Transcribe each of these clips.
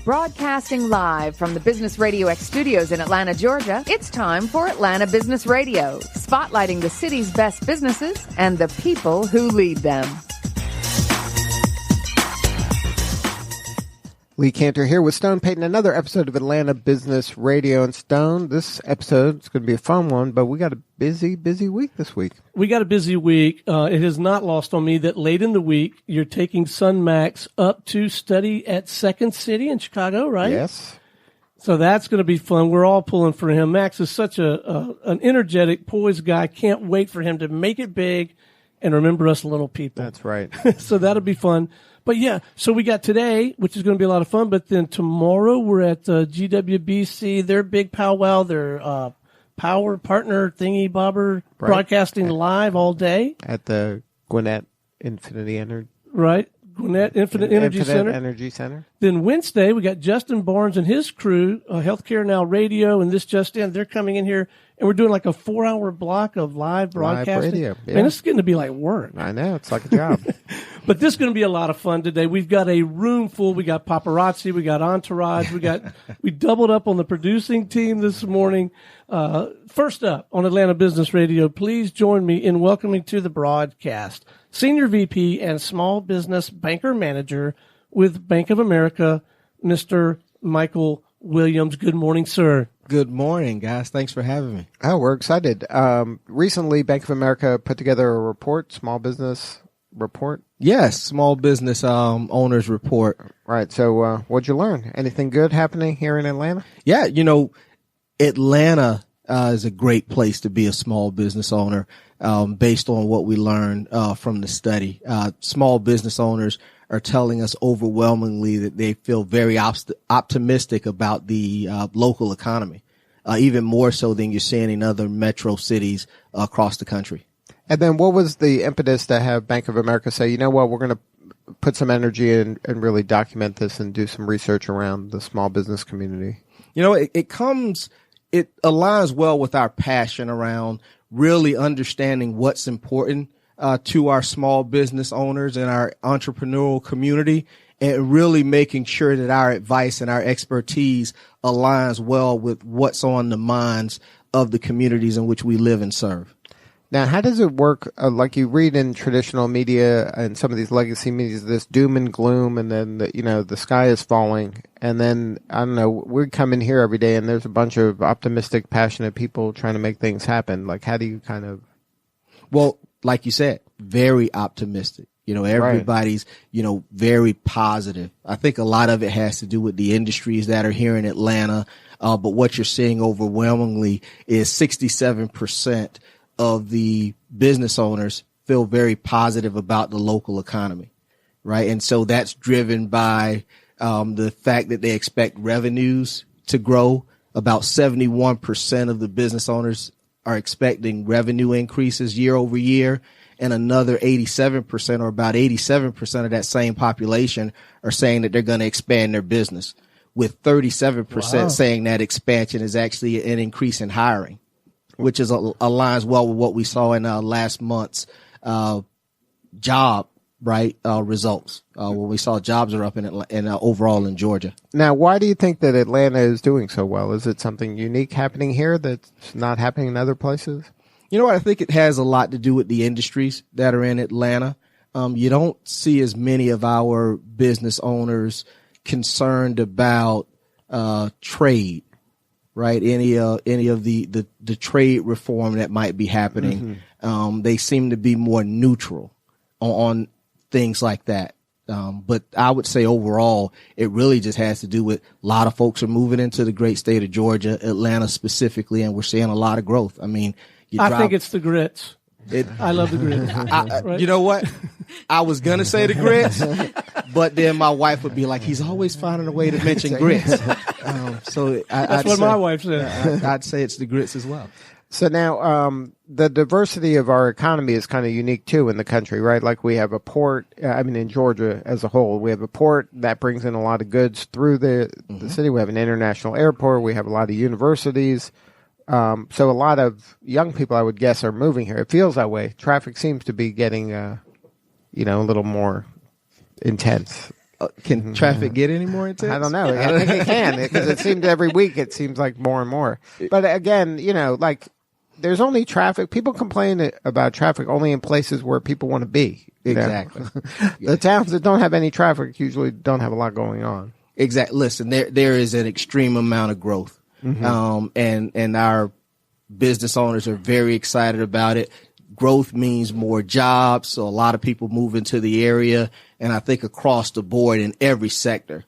Broadcasting live from the Business Radio X studios in Atlanta, Georgia, it's time for Atlanta Business Radio, spotlighting the city's best businesses and the people who lead them. Lee Cantor here with Stone Payton, another episode of Atlanta Business Radio. And Stone, this episode is going to be a fun one, but we got a busy week this week. We got a busy week. It is not lost on me that late in the week, you're taking son Max up to study at Second City in Chicago, right? Yes. So that's going to be fun. We're all pulling for him. Max is such an energetic, poised guy. Can't wait for him to make it big and remember us little people. That's right. So that'll be fun. But yeah, so we got today, which is going to be a lot of fun. But then tomorrow we're at GWBC, their big powwow, their power partner thingy bobber, right. Broadcasting live all day at the Gwinnett Infinity Energy. Right, Gwinnett Infinite Energy Center. Then Wednesday we got Justin Barnes and his crew, Healthcare Now Radio and This Just In. They're coming in here. And we're doing like a 4-hour block of live broadcasting. Live radio, yeah. Man, this is getting to be like work. I know. It's like a job. But this is going to be a lot of fun today. We've got a room full. We got paparazzi. We got entourage. We doubled up on the producing team this morning. First up on Atlanta Business Radio, please join me in welcoming to the broadcast Senior VP and Small Business Banker Manager with Bank of America, Mr. Michael Williams. Good morning, sir. Good morning, guys. Thanks for having me. Oh, we're excited. Recently, Bank of America put together a report, small business report. Yes, small business owners report. Right. So what'd you learn? Anything good happening here in Atlanta? Yeah, Atlanta is a great place to be a small business owner based on what we learned from the study. Small business owners are telling us overwhelmingly that they feel very optimistic about the local economy, even more so than you're seeing in other metro cities across the country. And then what was the impetus to have Bank of America say, you know what, we're going to put some energy in and really document this and do some research around the small business community? It aligns well with our passion around really understanding what's important to our small business owners and our entrepreneurial community, and really making sure that our advice and our expertise aligns well with what's on the minds of the communities in which we live and serve. Now, how does it work? Like you read in traditional media and some of these legacy media, this doom and gloom, and then the sky is falling. And then, I don't know, we come in here every day and there's a bunch of optimistic, passionate people trying to make things happen. Like, how do you kind of... Well, like you said, very optimistic. Everybody's, very positive. I think a lot of it has to do with the industries that are here in Atlanta. But what you're seeing overwhelmingly is 67% of the business owners feel very positive about the local economy, right? And so that's driven by the fact that they expect revenues to grow. About 71% of the business owners are expecting revenue increases year over year, and another 87% or about 87% of that same population are saying that they're going to expand their business, with 37% saying that expansion is actually an increase in hiring, which is aligns well with what we saw in last month's job results when we saw jobs are up in overall in Georgia. Now, why do you think that Atlanta is doing so well? Is it something unique happening here that's not happening in other places? You know what? I think it has a lot to do with the industries that are in Atlanta. You don't see as many of our business owners concerned about trade, right? Any of the trade reform that might be happening. Mm-hmm. They seem to be more neutral on things like that. But I would say overall, it really just has to do with a lot of folks are moving into the great state of Georgia, Atlanta specifically, and we're seeing a lot of growth. I mean, I think it's the grits. I love the grits. Right? You know what? I was going to say the grits, but then my wife would be like, he's always finding a way to mention grits. That's what my wife said. I'd say it's the grits as well. So now the diversity of our economy is kind of unique, too, in the country, right? Like we have a port, in Georgia as a whole, we have a port that brings in a lot of goods through the city. We have an international airport. We have a lot of universities. So a lot of young people, I would guess, are moving here. It feels that way. Traffic seems to be getting, a little more intense. Can traffic get any more intense? I don't know. I think it can, because it seems every week it seems like more and more. But again, like there's only traffic. People complain about traffic only in places where people want to be. Exactly. The towns that don't have any traffic usually don't have a lot going on. Exactly. Listen, there is an extreme amount of growth, and our business owners are very excited about it. Growth means more jobs, so a lot of people move into the area, and I think across the board in every sector,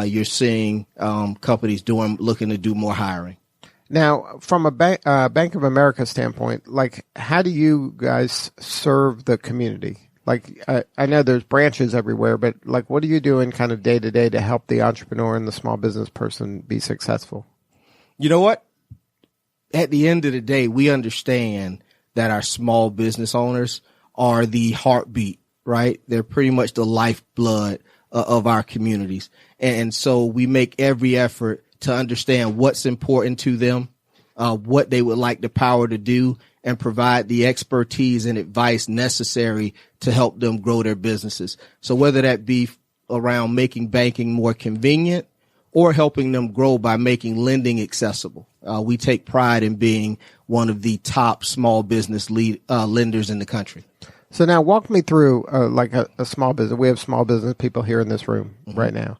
you're seeing companies looking to do more hiring. Now, from a Bank of America standpoint, like, how do you guys serve the community? Like, I know there's branches everywhere, but like, what are you doing kind of day to day to help the entrepreneur and the small business person be successful? You know what? At the end of the day, we understand that our small business owners are the heartbeat, right? They're pretty much the lifeblood of our communities. And so we make every effort to understand what's important to them, what they would like the power to do, and provide the expertise and advice necessary to help them grow their businesses. So whether that be around making banking more convenient or helping them grow by making lending accessible. We take pride in being one of the top small business lenders in the country. So now walk me through like a small business. We have small business people here in this room right now.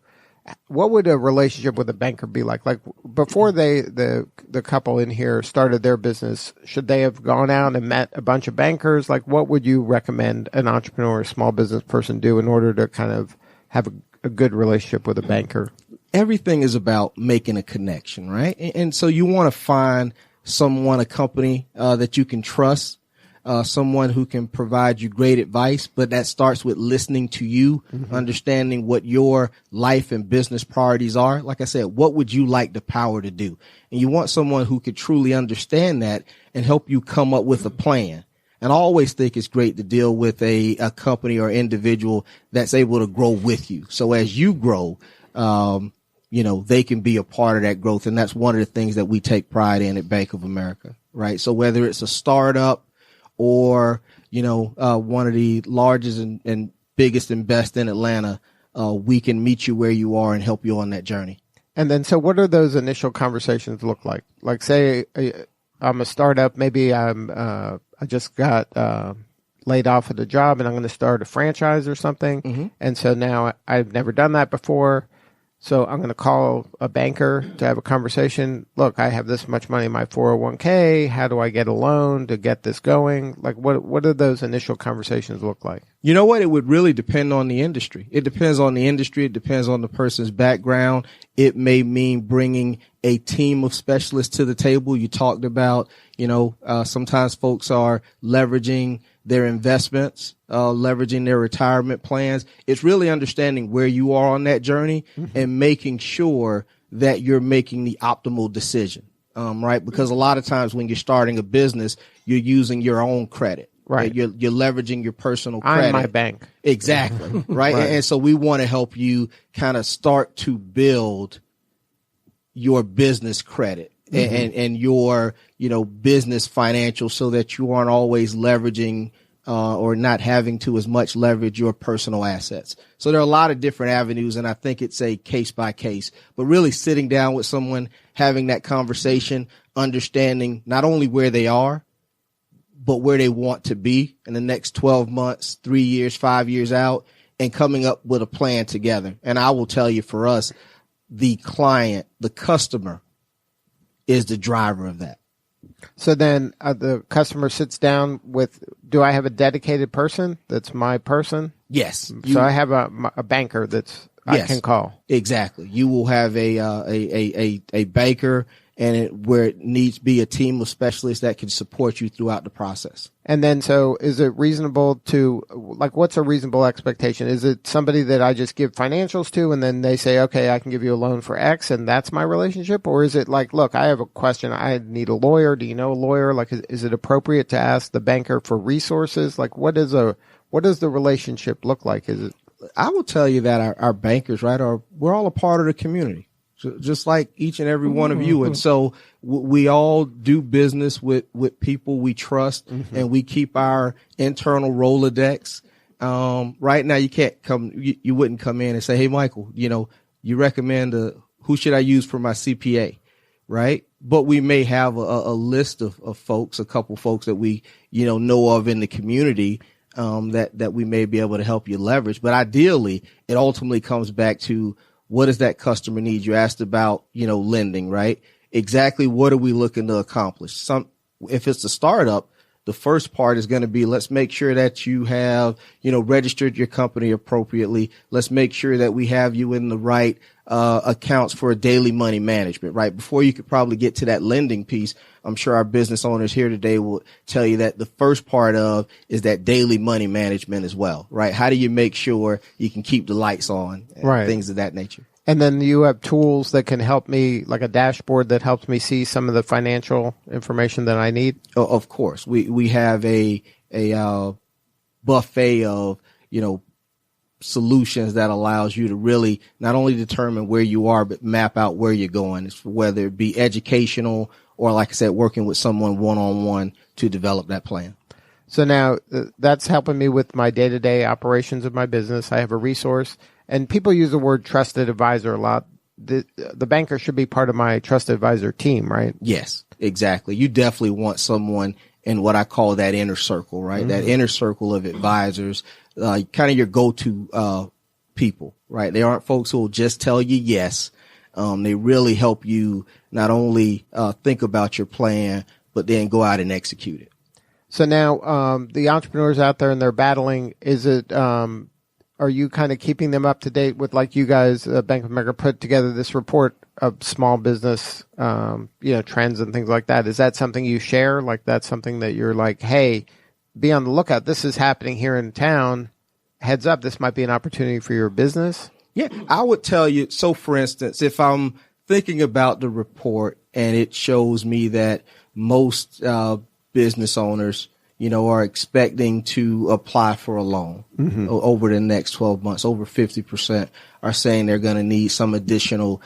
What would a relationship with a banker be like? Like before the couple in here started their business, should they have gone out and met a bunch of bankers? Like what would you recommend an entrepreneur or small business person do in order to kind of have a good relationship with a banker? Everything is about making a connection, right? And so you want to find someone, a company that you can trust, someone who can provide you great advice, but that starts with listening to you, understanding what your life and business priorities are. Like I said, what would you like the power to do? And you want someone who could truly understand that and help you come up with a plan. And I always think it's great to deal with a company or individual that's able to grow with you. So as you grow, they can be a part of that growth. And that's one of the things that we take pride in at Bank of America, right? So whether it's a startup or, one of the largest and biggest and best in Atlanta, we can meet you where you are and help you on that journey. And then, so what do those initial conversations look like? Like say I'm a startup, maybe I just got, laid off at a job and I'm going to start a franchise or something. And so now I've never done that before. So I'm going to call a banker to have a conversation. Look, I have this much money in my 401k. How do I get a loan to get this going? Like, what do those initial conversations look like? You know what? It would really depend on the industry. It depends on the industry. It depends on the person's background. It may mean bringing a team of specialists to the table. You talked about, sometimes folks are leveraging their investments, leveraging their retirement plans. It's really understanding where you are on that journey and making sure that you're making the optimal decision, right? Because a lot of times when you're starting a business, you're using your own credit. Right. You're leveraging your personal credit. I'm my bank. Exactly. Right. And so we want to help you kind of start to build your business credit. And your, business financial so that you aren't always leveraging or not having to as much leverage your personal assets. So there are a lot of different avenues, and I think it's a case by case, but really sitting down with someone, having that conversation, understanding not only where they are, but where they want to be in the next 12 months, 3 years, 5 years out, and coming up with a plan together. And I will tell you, for us, the client, the customer, is the driver of that. So then the customer sits down with, do I have a dedicated person that's my person? Yes. So I have a banker that's I can call. Exactly. You will have a banker, and where it needs to be a team of specialists that can support you throughout the process. And then, so is it reasonable to, like, what's a reasonable expectation? Is it somebody that I just give financials to and then they say, okay, I can give you a loan for X and that's my relationship? Or is it like, look, I have a question. I need a lawyer. Do you know a lawyer? Like, is it appropriate to ask the banker for resources? Like, what does the relationship look like? Is it? I will tell you that our bankers, right, we're all a part of the community, just like each and every one of you. And so we all do business with people we trust, and we keep our internal Rolodex. Right now you can't you wouldn't come in and say, hey, Michael, you recommend who should I use for my CPA, right? But we may have a list of folks, a couple folks that we, know of in the community, that we may be able to help you leverage. But ideally, it ultimately comes back to what does that customer need? You asked about, lending, right? Exactly what are we looking to accomplish? If it's a startup, the first part is going to be, let's make sure that you have, registered your company appropriately. Let's make sure that we have you in the right accounts for daily money management, right? Before you could probably get to that lending piece, I'm sure our business owners here today will tell you that the first part of is that daily money management as well, right? How do you make sure you can keep the lights on and right. things of that nature? And then you have tools that can help me, like a dashboard that helps me see some of the financial information that I need. Oh, of course, we have a buffet of solutions that allows you to really not only determine where you are, but map out where you're going. It's whether it be educational or, like I said, working with someone one-on-one to develop that plan. So now that's helping me with my day-to-day operations of my business. I have a resource. And people use the word trusted advisor a lot. The banker should be part of my trusted advisor team, right? Yes, exactly. You definitely want someone in what I call that inner circle, right? Mm-hmm. That inner circle of advisors, kind of your go-to people, right? They aren't folks who will just tell you yes. They really help you not only think about your plan, but then go out and execute it. So now the entrepreneurs out there and they're battling, is it are you kind of keeping them up to date with, like you guys, Bank of America put together this report of small business, trends and things like that? Is that something you share? Like that's something that you're like, hey, be on the lookout. This is happening here in town. Heads up, this might be an opportunity for your business. Yeah, I would tell you. So for instance, if I'm thinking about the report and it shows me that most business owners are expecting to apply for a loan over the next 12 months. Over 50% are saying they're going to need some additional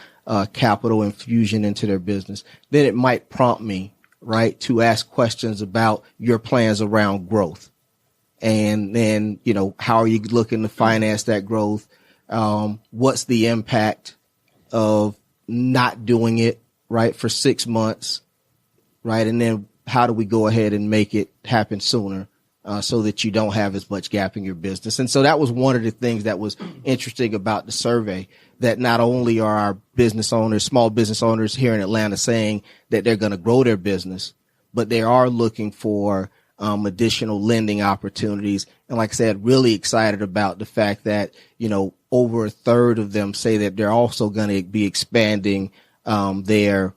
capital infusion into their business. Then it might prompt me, right, to ask questions about your plans around growth. And then, how are you looking to finance that growth? What's the impact of not doing it, right, for 6 months, right? And then how do we go ahead and make it happen sooner so that you don't have as much gap in your business? And so that was one of the things that was interesting about the survey, that not only are our business owners, small business owners here in Atlanta saying that they're going to grow their business, but they are looking for additional lending opportunities. And like I said, really excited about the fact that, over a third of them say that they're also going to be expanding their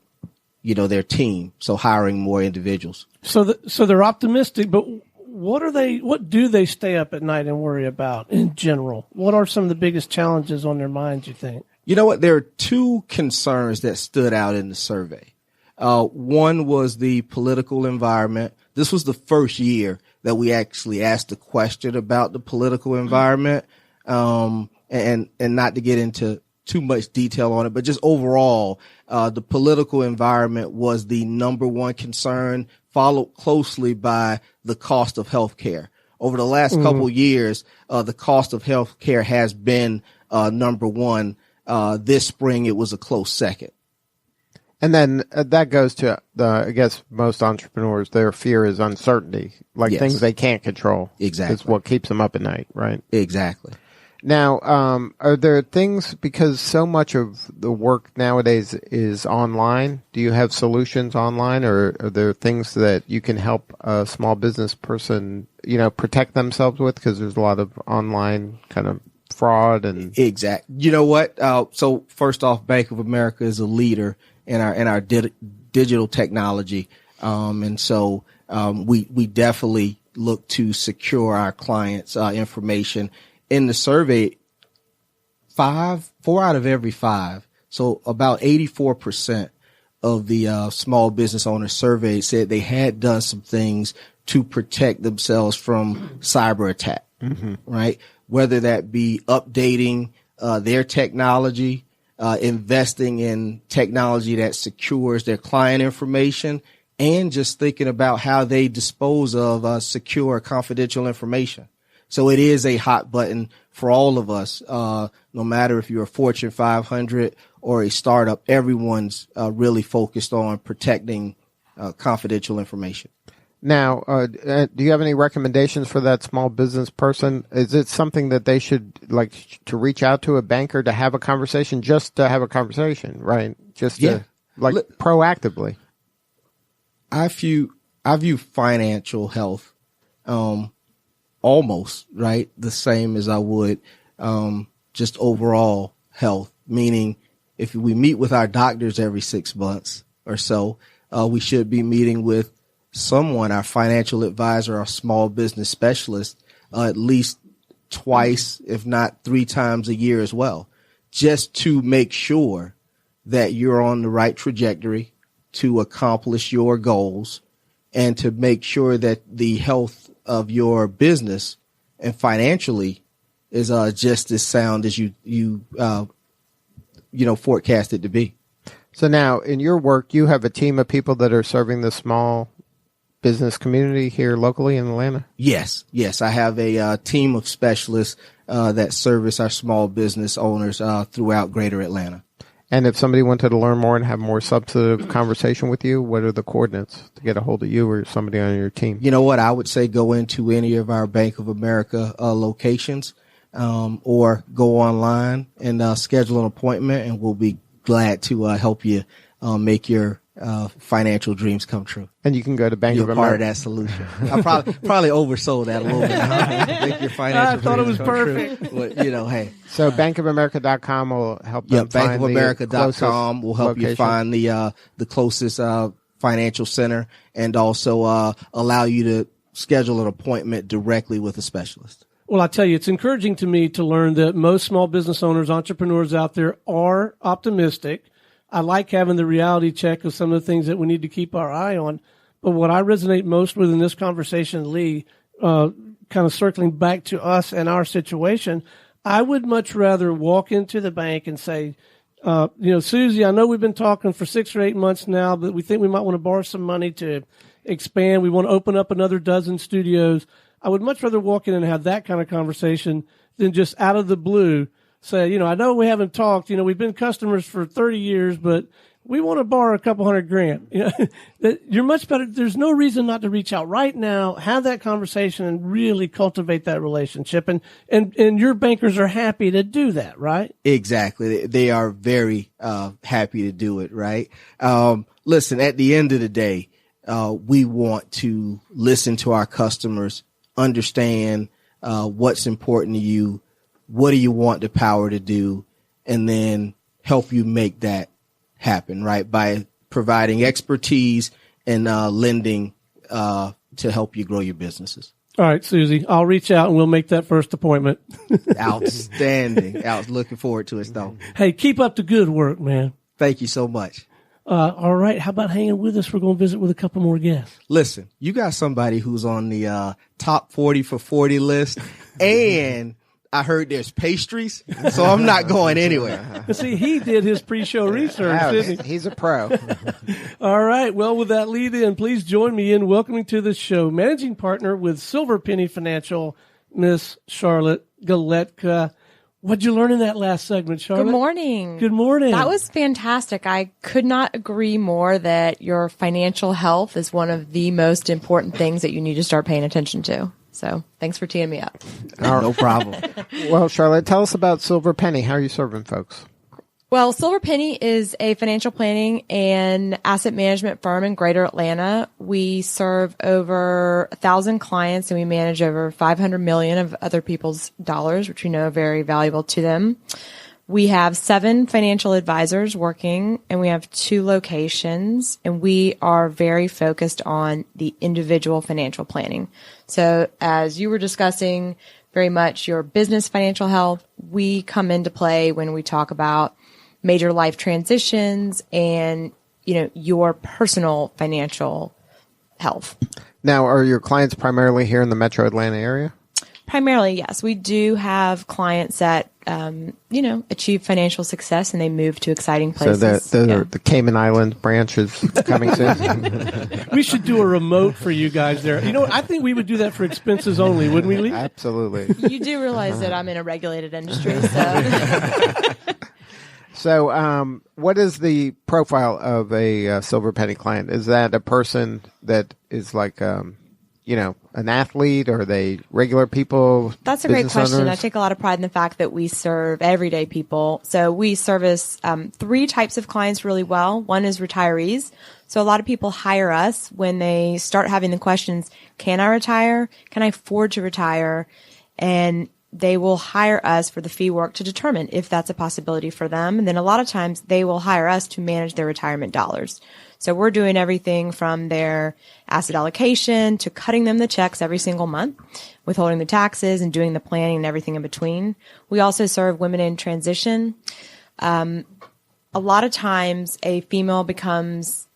team. So hiring more individuals. So they're optimistic, but what do they stay up at night and worry about in general? What are some of the biggest challenges on their minds, you think? You know what? There are two concerns that stood out in the survey. One was the political environment. This was the first year that we actually asked a question about the political environment. And not to get into too much detail on it, but just overall, the political environment was the number one concern, followed closely by the cost of health care. Over the last couple of years, the cost of health care has been number one. This spring, it was a close second. And then that goes to I guess most entrepreneurs, their fear is uncertainty, like Yes. things they can't control. Exactly. It's what keeps them up at night, right? Exactly. Now, are there things, because so much of the work nowadays is online, do you have solutions online, or are there things that you can help a small business person, protect themselves with? Because there's a lot of online kind of fraud and. Exactly. You know what? So first off, Bank of America is a leader in our digital technology. And so, we definitely look to secure our clients' information. In the survey, 4 out of every 5, so about 84% of the small business owners surveyed said they had done some things to protect themselves from cyber attack, right? Whether that be updating their technology, investing in technology that secures their client information, and just thinking about how they dispose of secure confidential information. So it is a hot button for all of us. No matter if you're a Fortune 500 or a startup, everyone's really focused on protecting confidential information. Now, do you have any recommendations for that small business person? Is it something that they should like to reach out to a banker to have a conversation, just to have a conversation, right? Just to, proactively. I view financial health almost right the same as I would just overall health. Meaning, if we meet with our doctors every 6 months or so, we should be meeting with someone, our financial advisor, our small business specialist, at least twice, if not 3 times a year as well, just to make sure that you're on the right trajectory to accomplish your goals and to make sure that the health of your business and financially is just as sound as you forecast it to be. So now in your work, you have a team of people that are serving the small business community here locally in Atlanta? Yes. I have a team of specialists that service our small business owners throughout Greater Atlanta. And if somebody wanted to learn more and have more substantive conversation with you, what are the coordinates to get a hold of you or somebody on your team? You know what? I would say go into any of our Bank of America locations or go online and schedule an appointment, and we'll be glad to help you make your financial dreams come true. And you can go to Bank of America. You're part of that solution. I probably oversold that a little bit. Make your financial I thought it was dreams come perfect. true. But, hey. So bankofamerica.com will help them find bankofamerica.com will help you find the closest financial center, and also allow you to schedule an appointment directly with a specialist. Well, I tell you, it's encouraging to me to learn that most small business owners, entrepreneurs out there are optimistic. I like having the reality check of some of the things that we need to keep our eye on. But what I resonate most with in this conversation, Lee, kind of circling back to us and our situation, I would much rather walk into the bank and say, Susie, I know we've been talking for 6 or 8 months now, but we think we might want to borrow some money to expand. We want to open up another dozen studios. I would much rather walk in and have that kind of conversation than just out of the blue say, I know we haven't talked, we've been customers for 30 years, but we want to borrow a couple $100,000. That you're much better. There's no reason not to reach out right now, have that conversation, and really cultivate that relationship. And your bankers are happy to do that, right? Exactly. They are very happy to do it, right? Listen, at the end of the day, we want to listen to our customers, understand what's important to you, what do you want the power to do, and then help you make that happen, right? By providing expertise and lending to help you grow your businesses. All right, Susie, I'll reach out and we'll make that first appointment. Outstanding. I was looking forward to it, though. Hey, keep up the good work, man. Thank you so much. All right, how about hanging with us? We're going to visit with a couple more guests. Listen, you got somebody who's on the top 40 for 40 list, and I heard there's pastries, so I'm not going anywhere. See, he did his pre-show research, didn't he? He's a pro. All right. Well, with that lead in, please join me in welcoming to the show managing partner with Silver Penny Financial, Miss Charlotte Geletka. What'd you learn in that last segment, Charlotte? Good morning. Good morning. That was fantastic. I could not agree more that your financial health is one of the most important things that you need to start paying attention to. So thanks for teeing me up. No problem. Well, Charlotte, tell us about Silver Penny. How are you serving folks? Well, Silver Penny is a financial planning and asset management firm in Greater Atlanta. We serve over 1,000 clients, and we manage over $500 million of other people's dollars, which we know are very valuable to them. We have 7 financial advisors working, and we have 2 locations, and we are very focused on the individual financial planning. So as you were discussing very much your business financial health, we come into play when we talk about major life transitions and, your personal financial health. Now, are your clients primarily here in the metro Atlanta area? Primarily, yes. We do have clients that, achieve financial success and they move to exciting places. So the Cayman Islands branch is coming soon. We should do a remote for you guys there. You know, I think we would do that for expenses only, wouldn't we, Lee? Absolutely. You do realize that I'm in a regulated industry, so. So, what is the profile of a silver penny client? Is that a person that is like, an athlete, or are they regular people? That's a great question. Owners? I take a lot of pride in the fact that we serve everyday people. So we service 3 types of clients really well. One is retirees. So a lot of people hire us when they start having the questions, can I retire? Can I afford to retire? And they will hire us for the fee work to determine if that's a possibility for them. And then a lot of times they will hire us to manage their retirement dollars. So we're doing everything from their asset allocation to cutting them the checks every single month, withholding the taxes and doing the planning and everything in between. We also serve women in transition. A lot of times a female becomes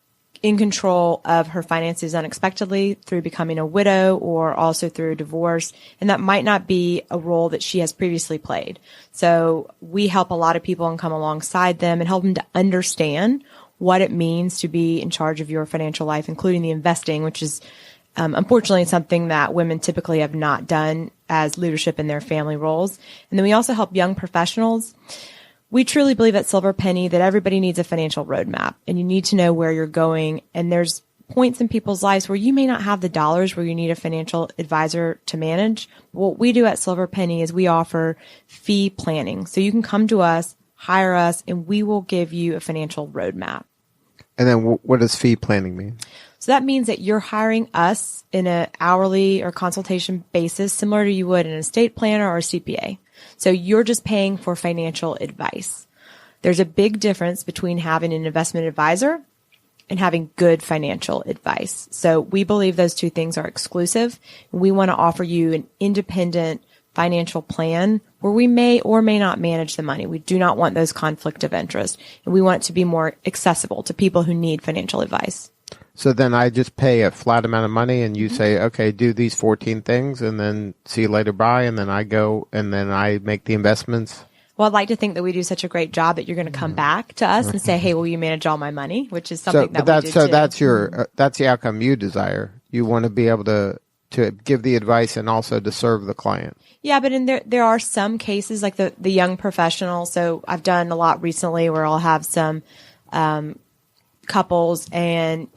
in control of her finances unexpectedly through becoming a widow or also through a divorce. And that might not be a role that she has previously played. So we help a lot of people and come alongside them and help them to understand what it means to be in charge of your financial life, including the investing, which is unfortunately something that women typically have not done as leadership in their family roles. And then we also help young professionals. We truly believe at Silver Penny that everybody needs a financial roadmap, and you need to know where you're going. And there's points in people's lives where you may not have the dollars where you need a financial advisor to manage. What we do at Silver Penny is we offer fee planning. So you can come to us, hire us, and we will give you a financial roadmap. And then what does fee planning mean? So that means that you're hiring us in an hourly or consultation basis, similar to you would an estate planner or a CPA. So you're just paying for financial advice. There's a big difference between having an investment advisor and having good financial advice. So we believe those two things are exclusive. We want to offer you an independent financial plan where we may or may not manage the money. We do not want those conflict of interest, and we want it to be more accessible to people who need financial advice. So then I just pay a flat amount of money and you say, okay, do these 14 things and then see you later, bye. And then I go and then I make the investments. Well, I'd like to think that we do such a great job that you're going to come back to us and say, hey, will you manage all my money? Which is something we do so too. That's the outcome you desire. You want to be able to give the advice and also to serve the client. Yeah, but there are some cases like the young professional. So I've done a lot recently where I'll have some couples and,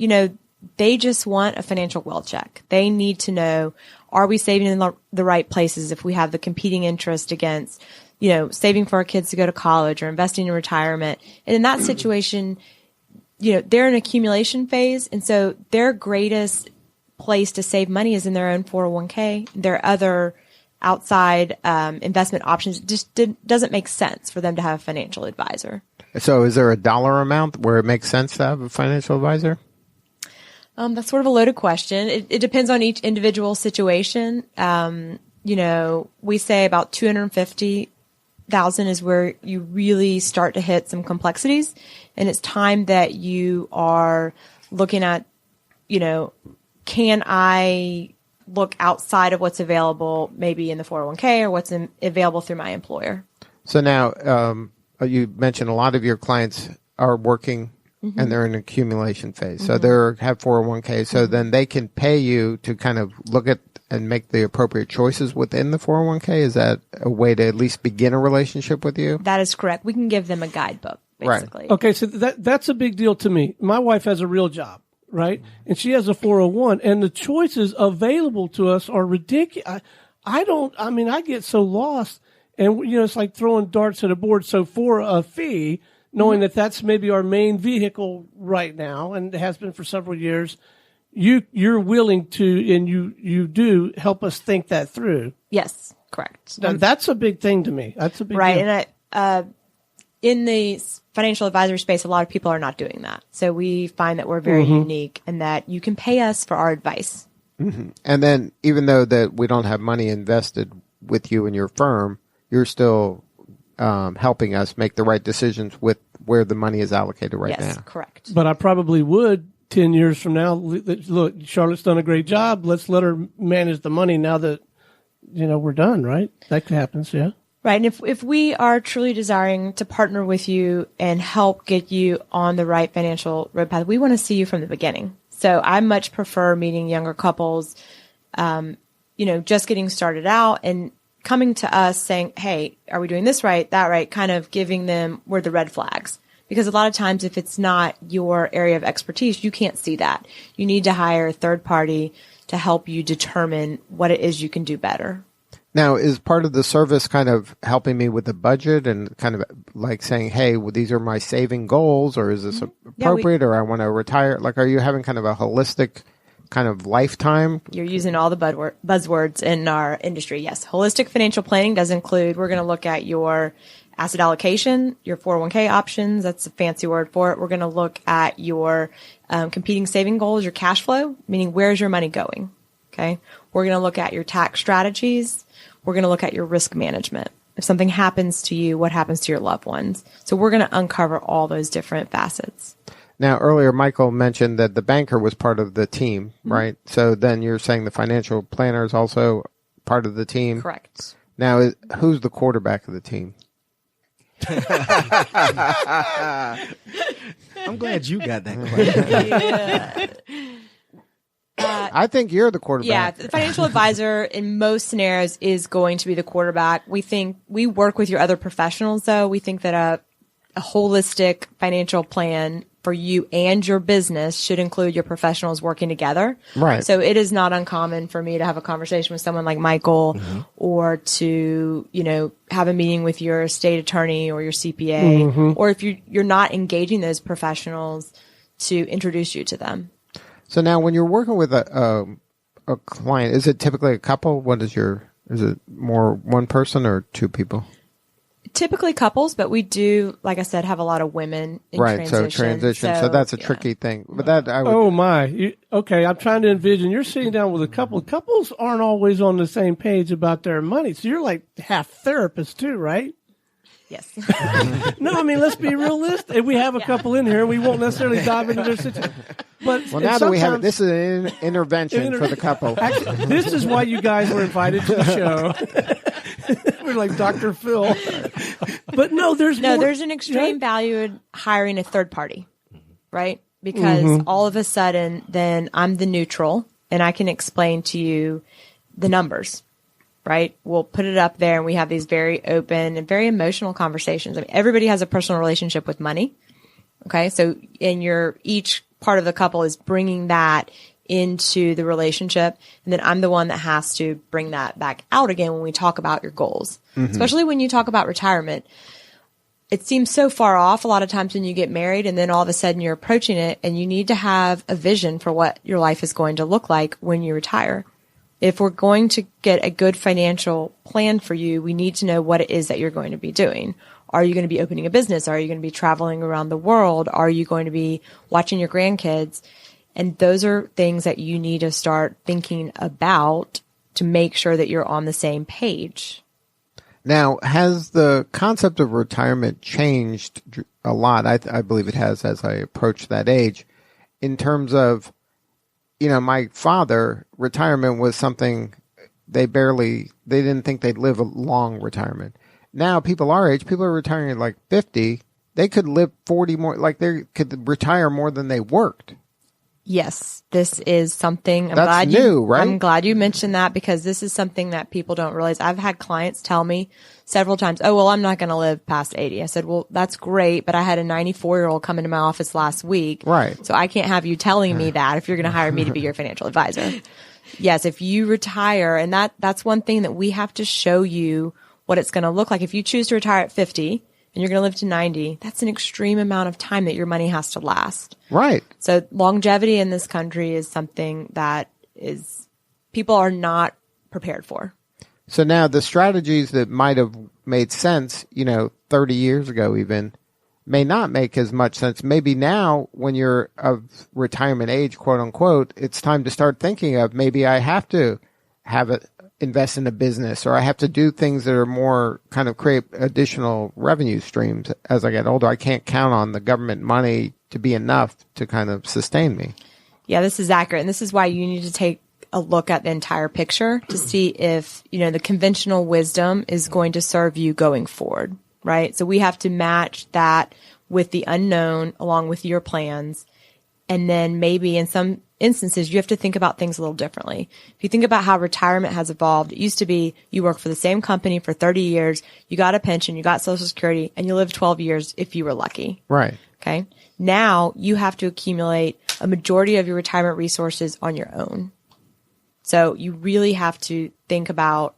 they just want a financial well check. They need to know, are we saving in the right places if we have the competing interest against, saving for our kids to go to college or investing in retirement. And in that situation, they're in accumulation phase. And so their greatest place to save money is in their own 401k. Their other outside investment options just doesn't make sense for them to have a financial advisor. So is there a dollar amount where it makes sense to have a financial advisor? That's sort of a loaded question. It depends on each individual situation. We say about $250,000 is where you really start to hit some complexities, and it's time that you are looking at, can I look outside of what's available, maybe in the 401k or what's available through my employer. So now, you mentioned a lot of your clients are working and they're in accumulation phase. So they have 401k. So then they can pay you to kind of look at and make the appropriate choices within the 401k. Is that a way to at least begin a relationship with you? That is correct. We can give them a guidebook, basically. Right. Okay, so that's a big deal to me. My wife has a real job, right? And she has a 401, and the choices available to us are ridiculous. I get so lost, and it's like throwing darts at a board. So for a fee, knowing that that's maybe our main vehicle right now, and it has been for several years, you're willing to, and you do help us think that through. Yes, correct. Now, that's a big thing to me. That's a big right. deal. And in the financial advisory space, a lot of people are not doing that. So we find that we're very unique and that you can pay us for our advice. Mm-hmm. And then even though that we don't have money invested with you and your firm, you're still helping us make the right decisions with where the money is allocated right now. Yes, correct. But I probably would 10 years from now. Look, Charlotte's done a great job. Let's let her manage the money now that we're done, right? That happens, yeah. Right. And if we are truly desiring to partner with you and help get you on the right financial road path, we want to see you from the beginning. So I much prefer meeting younger couples, just getting started out and coming to us saying, hey, are we doing this right, that right? Kind of giving them where the red flags. Because a lot of times if it's not your area of expertise, you can't see that. You need to hire a third party to help you determine what it is you can do better. Now, is part of the service kind of helping me with the budget and kind of like saying, hey, well, these are my saving goals, or is this appropriate, or I want to retire? Like, are you having kind of a holistic kind of lifetime? You're using all the buzzwords in our industry. Yes. Holistic financial planning does include, we're going to look at your asset allocation, your 401k options. That's a fancy word for it. We're going to look at your competing saving goals, your cash flow, meaning where's your money going? Okay. We're going to look at your tax strategies. We're going to look at your risk management. If something happens to you, what happens to your loved ones? So we're going to uncover all those different facets. Now, earlier, Michael mentioned that the banker was part of the team, right? So then you're saying the financial planner is also part of the team? Correct. Now, who's the quarterback of the team? I'm glad you got that question. Yeah. I think you're the quarterback. Yeah, the financial advisor in most scenarios is going to be the quarterback. We work with your other professionals, though. We think that a holistic financial plan for you and your business should include your professionals working together. Right. So it is not uncommon for me to have a conversation with someone like Michael or to, have a meeting with your state attorney or your CPA, or if you're not engaging those professionals, to introduce you to them. So now when you're working with a client, is it typically a couple? Is it more one person or two people? Typically couples, but we do, like I said, have a lot of women in transition. So transition. So that's a tricky thing. But that I would. Oh my. Okay, I'm trying to envision. You're sitting down with a couple. Couples aren't always on the same page about their money. So you're like half therapist too, right? Yes. No, I mean, let's be realistic. We have a couple in here. We won't necessarily dive into their situation. But now that we have it, this is an intervention for the couple. Actually, this is why you guys were invited to the show. We're like Dr. Phil. But there's an extreme value in hiring a third party, right? Because all of a sudden, then I'm the neutral and I can explain to you the numbers. Right? We'll put it up there and we have these very open and very emotional conversations. I mean, everybody has a personal relationship with money. Okay. So each part of the couple is bringing that into the relationship. And then I'm the one that has to bring that back out again when we talk about your goals, especially when you talk about retirement. It seems so far off a lot of times when you get married and then all of a sudden you're approaching it and you need to have a vision for what your life is going to look like when you retire. If we're going to get a good financial plan for you, we need to know what it is that you're going to be doing. Are you going to be opening a business? Are you going to be traveling around the world? Are you going to be watching your grandkids? And those are things that you need to start thinking about to make sure that you're on the same page. Now, has the concept of retirement changed a lot? I believe it has as I approach that age in terms of, my father, retirement was something they didn't think they'd live a long retirement. Now people our age, people are retiring at like 50. They could live 40 more, like they could retire more than they worked. Yes, this is something That's new, right? I'm glad you mentioned that because this is something that people don't realize. I've had clients tell me several times, oh, well, I'm not going to live past 80. I said, well, that's great, but I had a 94-year-old come into my office last week. Right. So I can't have you telling me that if you're going to hire me to be your financial advisor. Yes, if you retire, and that's one thing that we have to show you what it's going to look like. If you choose to retire at 50, and you're going to live to 90, that's an extreme amount of time that your money has to last. Right. So longevity in this country is something that people are not prepared for. So now the strategies that might have made sense, 30 years ago even, may not make as much sense. Maybe now when you're of retirement age, quote unquote, it's time to start thinking of maybe I have to invest in a business, or I have to do things that are more kind of create additional revenue streams as I get older. I can't count on the government money to be enough to kind of sustain me. Yeah, this is accurate. And this is why you need to take a look at the entire picture to see if, the conventional wisdom is going to serve you going forward, right? So we have to match that with the unknown along with your plans. And then maybe in some instances, you have to think about things a little differently. If you think about how retirement has evolved, it used to be you work for the same company for 30 years, you got a pension, you got Social Security, and you live 12 years if you were lucky. Right. Okay. Now you have to accumulate a majority of your retirement resources on your own. So you really have to think about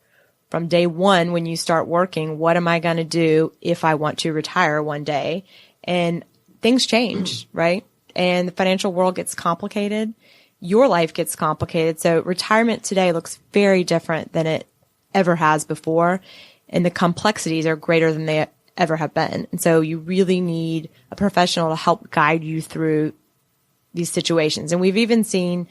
from day one when you start working, what am I going to do if I want to retire one day? And things change, right? And the financial world gets complicated. Your life gets complicated. So retirement today looks very different than it ever has before. And the complexities are greater than they ever have been. And so you really need a professional to help guide you through these situations. And we've even seen,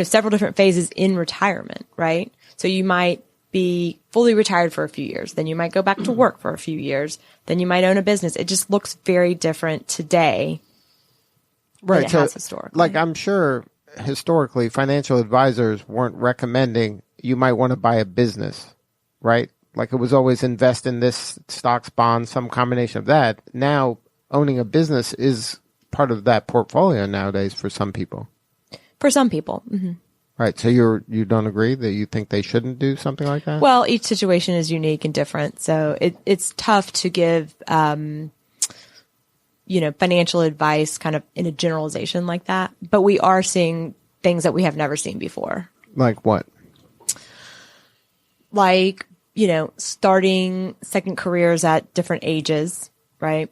several different phases in retirement, right? So you might be fully retired for a few years. Then you might go back to work for a few years. Then you might own a business. It just looks very different today. Right. So, historically. Like I'm sure historically financial advisors weren't recommending you might want to buy a business, right? Like it was always invest in this stocks, bonds, some combination of that. Now owning a business is part of that portfolio nowadays for some people. For some people. Mm-hmm. Right. So you don't agree that you think they shouldn't do something like that? Well, each situation is unique and different. So it's tough to give, financial advice kind of in a generalization like that. But we are seeing things that we have never seen before. Like what? Like, starting second careers at different ages, right?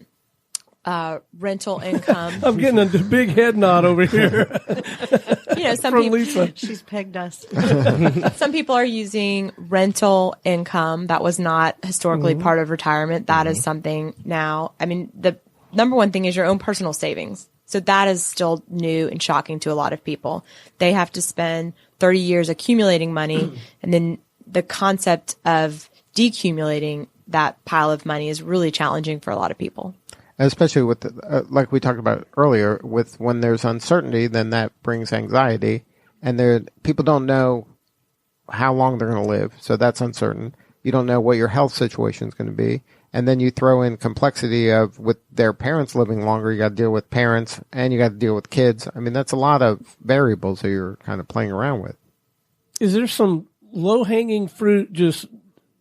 Rental income. I'm getting a big head nod over here. Some from people, Lisa. She's pegged us. some people are using rental income. That was not historically part of retirement. That is something now. I mean, the number one thing is your own personal savings. So that is still new and shocking to a lot of people. They have to spend 30 years accumulating money, and then the concept of decumulating that pile of money is really challenging for a lot of people. Especially with, like we talked about earlier, with when there's uncertainty, then that brings anxiety. And people don't know how long they're going to live, so that's uncertain. You don't know what your health situation is going to be. And then you throw in complexity of with their parents living longer, you got to deal with parents and you got to deal with kids. I mean, that's a lot of variables that you're kind of playing around with. Is there some low-hanging fruit, just,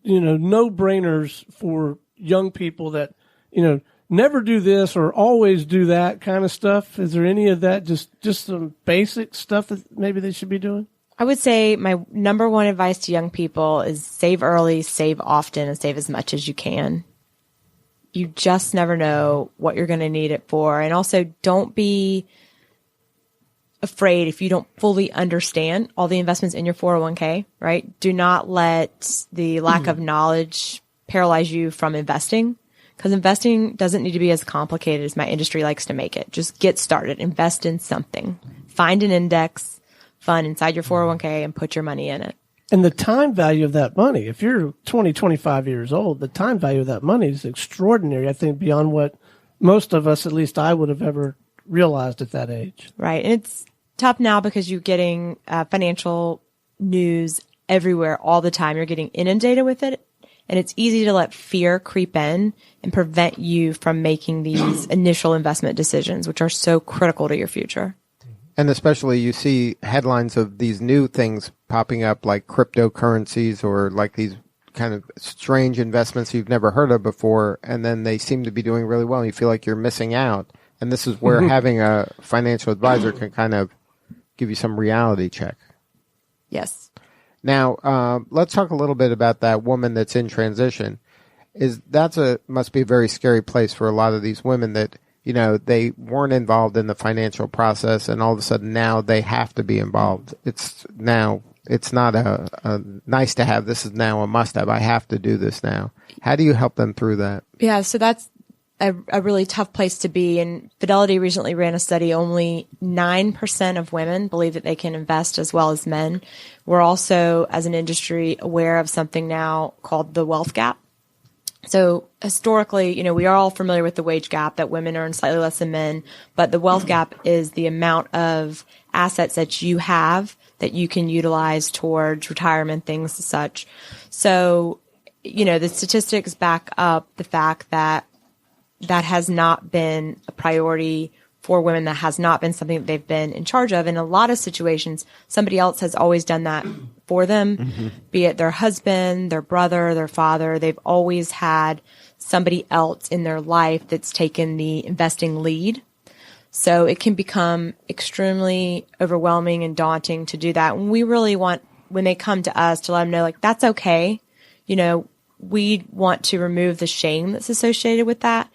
no-brainers for young people that, never do this or always do that kind of stuff? Is there any of that, just some basic stuff that maybe they should be doing? I would say my number one advice to young people is save early, save often, and save as much as you can. You just never know what you're going to need it for. And also don't be afraid if you don't fully understand all the investments in your 401k, right? Do not let the lack of knowledge paralyze you from investing, because investing doesn't need to be as complicated as my industry likes to make it. Just get started. Invest in something. Find an index fund inside your 401k and put your money in it. And the time value of that money, if you're 20, 25 years old, the time value of that money is extraordinary, I think, beyond what most of us, at least I would have ever realized at that age. Right. And it's tough now because you're getting financial news everywhere all the time. You're getting inundated with it. And it's easy to let fear creep in and prevent you from making these initial investment decisions, which are so critical to your future. And especially you see headlines of these new things popping up like cryptocurrencies or like these kind of strange investments you've never heard of before. And then they seem to be doing really well. And you feel like you're missing out. And this is where having a financial advisor can kind of give you some reality check. Yes. Now, let's talk a little bit about that woman that's in transition. Must be a very scary place for a lot of these women that, they weren't involved in the financial process, and all of a sudden now they have to be involved. It's not a nice to have. This is now a must have. I have to do this now. How do you help them through that? Yeah, so that's a really tough place to be. And Fidelity recently ran a study. Only 9% of women believe that they can invest as well as men. We're also, as an industry, aware of something now called the wealth gap. So historically, we are all familiar with the wage gap, that women earn slightly less than men, but the wealth gap is the amount of assets that you have that you can utilize towards retirement, things as such. So, the statistics back up the fact that that has not been a priority for women. That has not been something that they've been in charge of. In a lot of situations, somebody else has always done that for them, be it their husband, their brother, their father. They've always had somebody else in their life that's taken the investing lead. So it can become extremely overwhelming and daunting to do that. And we really want, when they come to us, to let them know, like, that's okay. We want to remove the shame that's associated with that.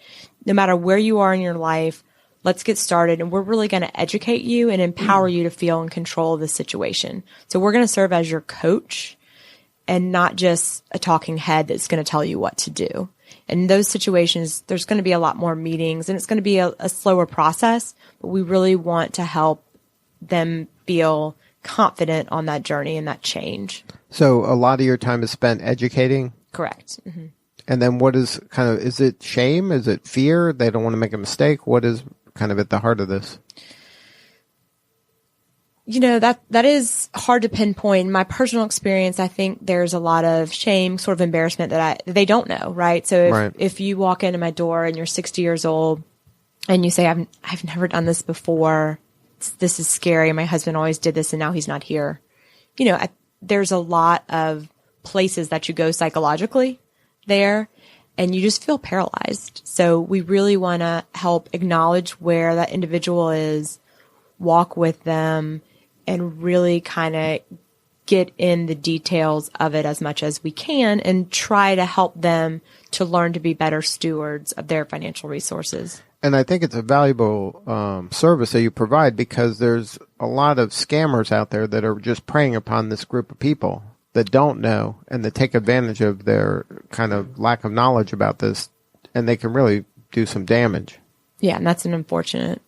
No matter where you are in your life, let's get started. And we're really going to educate you and empower you to feel in control of the situation. So we're going to serve as your coach and not just a talking head that's going to tell you what to do. In those situations, there's going to be a lot more meetings, and it's going to be a slower process, but we really want to help them feel confident on that journey and that change. So a lot of your time is spent educating? Correct. Mm-hmm. And then what is is it shame? Is it fear? They don't want to make a mistake? What is kind of at the heart of this? That is hard to pinpoint. In my personal experience, I think there's a lot of shame, sort of embarrassment that they don't know, right? So if you walk into my door and you're 60 years old and you say, I've never done this before, this is scary, my husband always did this and now he's not here. There's a lot of places that you go psychologically there, and you just feel paralyzed. So we really want to help acknowledge where that individual is, walk with them, and really kind of get in the details of it as much as we can and try to help them to learn to be better stewards of their financial resources. And I think it's a valuable service that you provide, because there's a lot of scammers out there that are just preying upon this group of people that don't know, and that take advantage of their kind of lack of knowledge about this, and they can really do some damage. Yeah, and that's an unfortunate.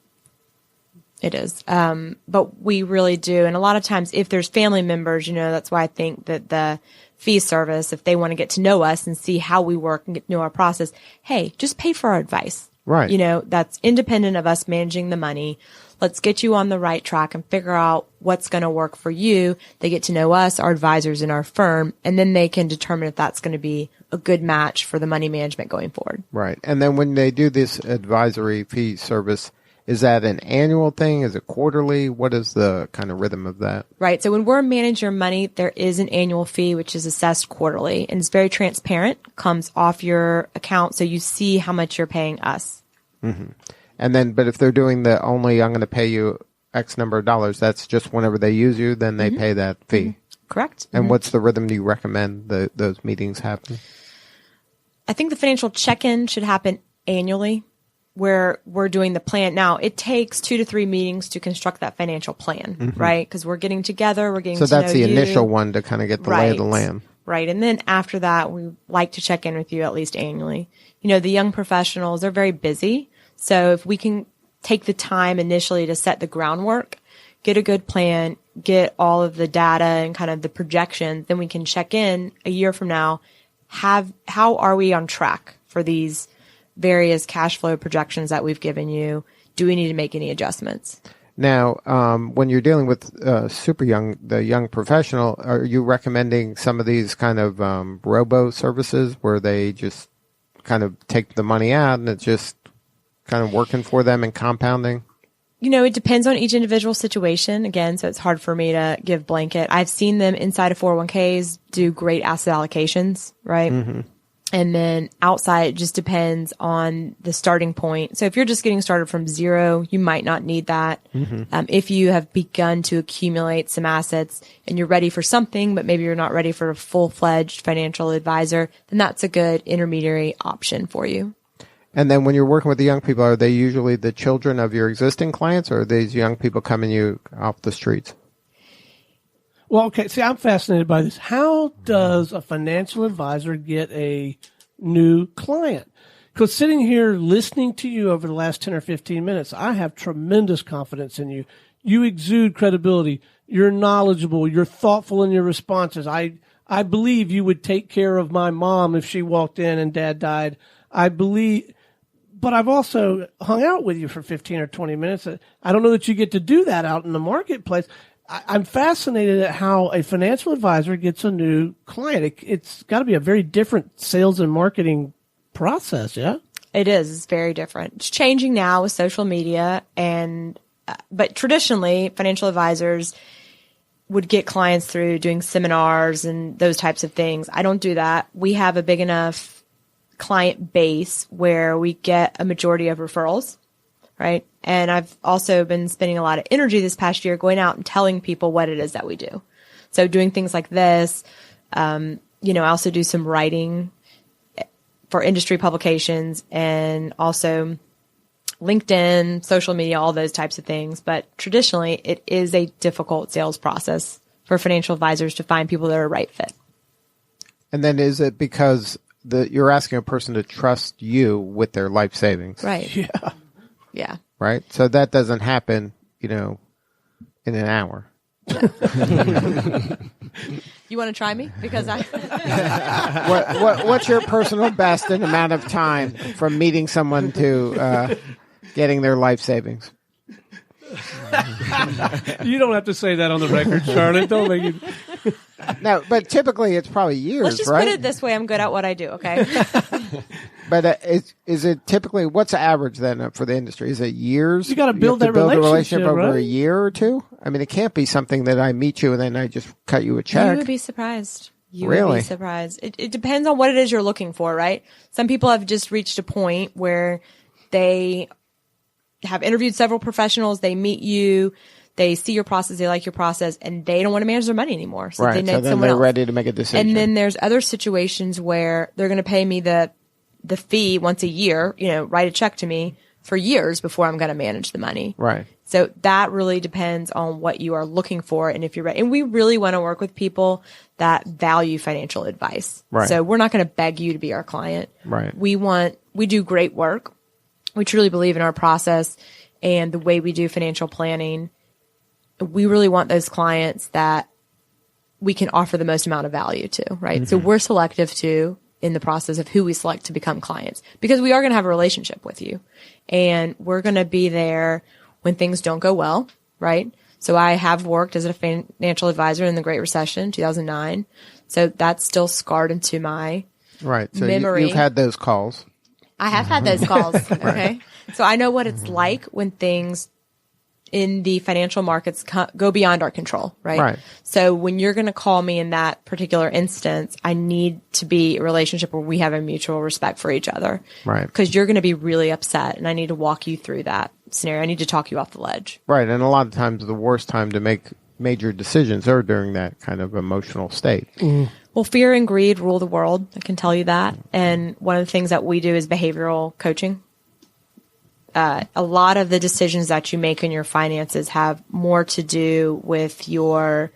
It is. But we really do. And a lot of times if there's family members, that's why I think that the fee service, if they want to get to know us and see how we work and get to know our process, hey, just pay for our advice. Right. That's independent of us managing the money. Let's get you on the right track and figure out what's going to work for you. They get to know us, our advisors in our firm, and then they can determine if that's going to be a good match for the money management going forward. Right. And then when they do this advisory fee service, is that an annual thing? Is it quarterly? What is the kind of rhythm of that? Right. So when we're managing your money, there is an annual fee, which is assessed quarterly, and it's very transparent, comes off your account, so you see how much you're paying us. Mm-hmm. And then, but if they're doing I'm going to pay you X number of dollars, that's just whenever they use you, then they pay that fee. Mm-hmm. Correct. And what's the rhythm do you recommend those meetings happen? I think the financial check-in should happen annually, where we're doing the plan. Now, it takes 2 to 3 meetings to construct that financial plan, right? Because we're getting together, we're getting to know you. So that's the initial one to kind of get the lay of the land. Right. And then after that, we like to check in with you at least annually. The young professionals, they're very busy. So if we can take the time initially to set the groundwork, get a good plan, get all of the data and kind of the projections, then we can check in a year from now. How are we on track for these various cash flow projections that we've given you? Do we need to make any adjustments? Now, when you're dealing with the young professional, are you recommending some of these kind of robo services where they just kind of take the money out and it's just kind of working for them and compounding? It depends on each individual situation. Again, so it's hard for me to give blanket. I've seen them inside of 401ks do great asset allocations, right? Mm-hmm. And then outside, it just depends on the starting point. So if you're just getting started from zero, you might not need that. Mm-hmm. If you have begun to accumulate some assets and you're ready for something, but maybe you're not ready for a full-fledged financial advisor, then that's a good intermediary option for you. And then when you're working with the young people, are they usually the children of your existing clients, or are these young people coming you off the streets? Well, okay. See, I'm fascinated by this. How does a financial advisor get a new client? Because sitting here listening to you over the last 10 or 15 minutes, I have tremendous confidence in you. You exude credibility. You're knowledgeable. You're thoughtful in your responses. I I believe you would take care of my mom if she walked in and dad died. I believe, but I've also hung out with you for 15 or 20 minutes. I don't know that you get to do that out in the marketplace. I'm fascinated at how a financial advisor gets a new client. It's got to be a very different sales and marketing process, yeah? It is. It's very different. It's changing now with social media, but traditionally, financial advisors would get clients through doing seminars and those types of things. I don't do that. We have a big enough client base where we get a majority of referrals, right? And I've also been spending a lot of energy this past year going out and telling people what it is that we do. So doing things like this, I also do some writing for industry publications and also LinkedIn, social media, all those types of things. But traditionally, it is a difficult sales process for financial advisors to find people that are a right fit. And then is it because you're asking a person to trust you with their life savings? Right. Yeah. Yeah. Right? So that doesn't happen, in an hour. You want to try me? Because What's your personal best in amount of time from meeting someone to getting their life savings? You don't have to say that on the record, Charlotte. Don't make it. No, but typically it's probably years, let's just right? put it this way. I'm good at what I do. Okay. But is it typically, what's the average then for the industry? Is it years? You got to build that a relationship right? over a year or two? I mean, it can't be something that I meet you and then I just cut you a check. You would be surprised. Really? Would be surprised. It depends on what it is you're looking for, right? Some people have just reached a point where they have interviewed several professionals. They meet you. They see your process, they like your process, and they don't want to manage their money anymore. So right. they need so then someone they're else. ready to make a decision. And then there's other situations where they're going to pay me the fee once a year, write a check to me for years before I'm going to manage the money. Right. So that really depends on what you are looking for and if you're ready. And we really want to work with people that value financial advice. Right. So we're not going to beg you to be our client. Right. We do great work. We truly believe in our process and the way we do financial planning. We really want those clients that we can offer the most amount of value to, right? Mm-hmm. So we're selective too in the process of who we select to become clients because we are going to have a relationship with you and we're going to be there when things don't go well, right? So I have worked as a financial advisor in the Great Recession, 2009. So that's still scarred into my memory. You've had those calls. I have had those calls. Okay. So I know what it's like when things in the financial markets go beyond our control, right? Right. So when you're going to call me in that particular instance, I need to be a relationship where we have a mutual respect for each other. Right. Because you're going to be really upset and I need to walk you through that scenario. I need to talk you off the ledge. Right. And a lot of times the worst time to make major decisions are during that kind of emotional state. Mm. Well, fear and greed rule the world. I can tell you that. And one of the things that we do is behavioral coaching. A lot of the decisions that you make in your finances have more to do with your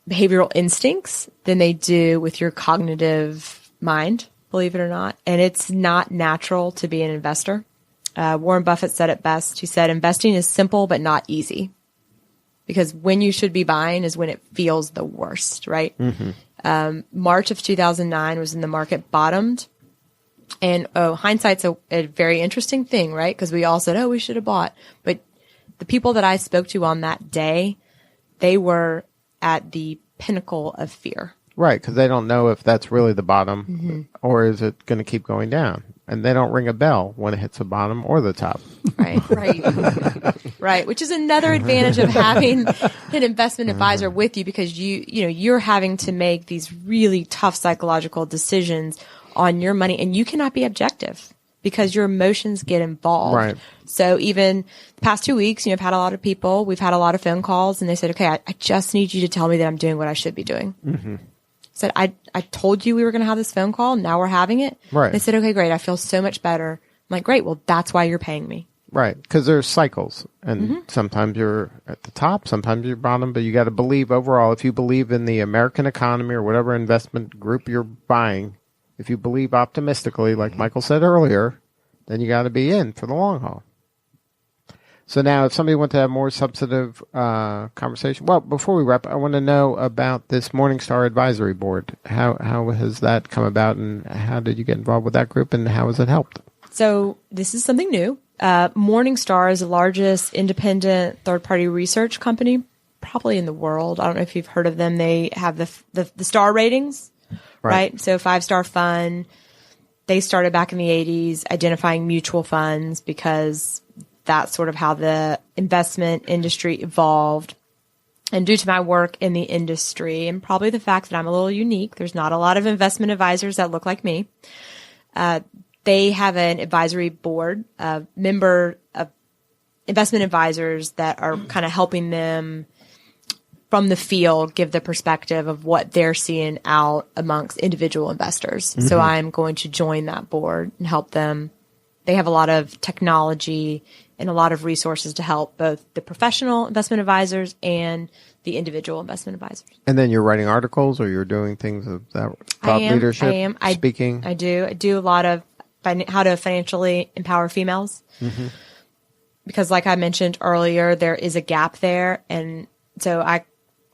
behavioral instincts than they do with your cognitive mind, believe it or not. And it's not natural to be an investor. Warren Buffett said it best. He said, investing is simple but not easy. Because when you should be buying is when it feels the worst, right? Mm-hmm. March of 2009 was when the market bottomed. And hindsight's a very interesting thing, right? Because we all said, we should have bought. But the people that I spoke to on that day, they were at the pinnacle of fear. Right, because they don't know if that's really the bottom or is it going to keep going down. And they don't ring a bell when it hits the bottom or the top. Right. Right. Which is another advantage of having an investment advisor with you because you're having to make these really tough psychological decisions on your money and you cannot be objective because your emotions get involved. Right. So even the past 2 weeks, I've had a lot of people, we've had a lot of phone calls and they said, okay, I just need you to tell me that I'm doing what I should be doing. Mm-hmm. Said, I told you we were going to have this phone call. Now we're having it. Right. They said, okay, great. I feel so much better. I'm like, great. Well, that's why you're paying me. Right. Because there's cycles and sometimes you're at the top, sometimes you're bottom, but you got to believe overall, if you believe in the American economy or whatever investment group you're buying, if you believe optimistically, like Michael said earlier, then you got to be in for the long haul. So now, if somebody wants to have more substantive conversation, well, before we wrap, I want to know about this Morningstar Advisory Board. How has that come about, and how did you get involved with that group, and how has it helped? So this is something new. Morningstar is the largest independent third-party research company probably in the world. I don't know if you've heard of them. They have the star ratings, right? So 5-star fund. They started back in the 80s identifying mutual funds because that's sort of how the investment industry evolved. And due to my work in the industry and probably the fact that I'm a little unique, there's not a lot of investment advisors that look like me. They have an advisory board, a member of investment advisors that are kind of helping them from the field give the perspective of what they're seeing out amongst individual investors. Mm-hmm. So I'm going to join that board and help them. They have a lot of technology and a lot of resources to help both the professional investment advisors and the individual investment advisors. And then you're writing articles, or you're doing things of that thought leadership, speaking? I do a lot of how to financially empower females. Mm-hmm. Because like I mentioned earlier, there is a gap there. And so I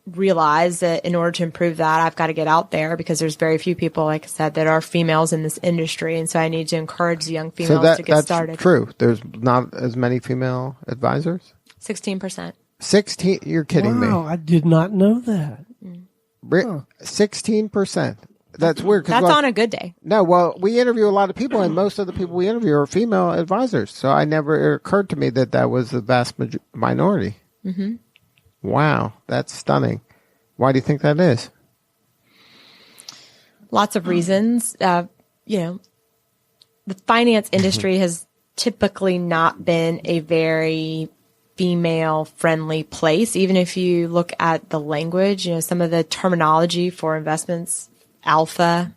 realize that in order to improve that, I've got to get out there because there's very few people, like I said, that are females in this industry. And so I need to encourage the young females to get started. That's true. There's not as many female advisors? 16%. 16? You're kidding me. Wow, I did not know that. 16%. That's weird. That's on a good day. No, well, we interview a lot of people, and most of the people we interview are female advisors. So it occurred to me that was the vast minority. Mm-hmm. Wow, that's stunning. Why do you think that is? Lots of reasons. The finance industry has typically not been a very female-friendly place. Even if you look at the language, some of the terminology for investments, alpha,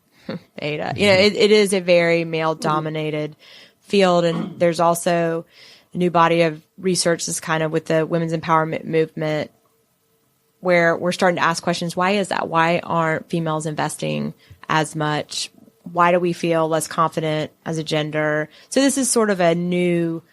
beta, it is a very male-dominated field. And there's also a new body of research that's kind of with the women's empowerment movement where we're starting to ask questions. Why is that? Why aren't females investing as much? Why do we feel less confident as a gender? So this is sort of a new,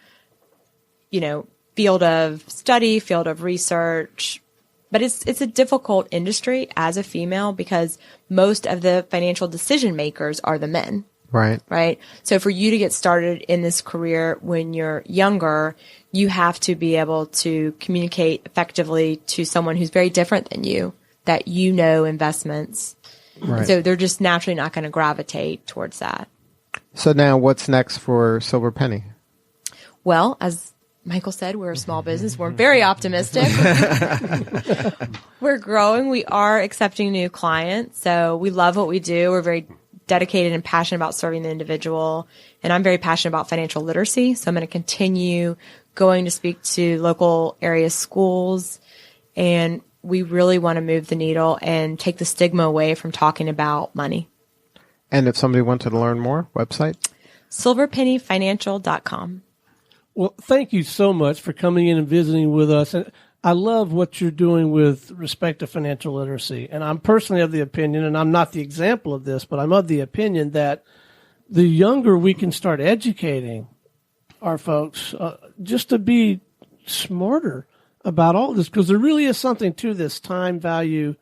field of study, field of research. But it's a difficult industry as a female because most of the financial decision makers are the men. Right. So for you to get started in this career when you're younger, you have to be able to communicate effectively to someone who's very different than you, that investments. Right. So they're just naturally not going to gravitate towards that. So now what's next for Silver Penny? Well, as Michael said, we're a small business. We're very optimistic. We're growing. We are accepting new clients. So we love what we do. We're very dedicated and passionate about serving the individual. And I'm very passionate about financial literacy. So I'm going to continue going to speak to local area schools. And we really want to move the needle and take the stigma away from talking about money. And if somebody wanted to learn more, website? silverpennyfinancial.com. Well, thank you so much for coming in and visiting with us. And I love what you're doing with respect to financial literacy. And I'm personally of the opinion, and I'm not the example of this, but I'm of the opinion that the younger we can start educating our folks just to be smarter about all this, because there really is something to this time value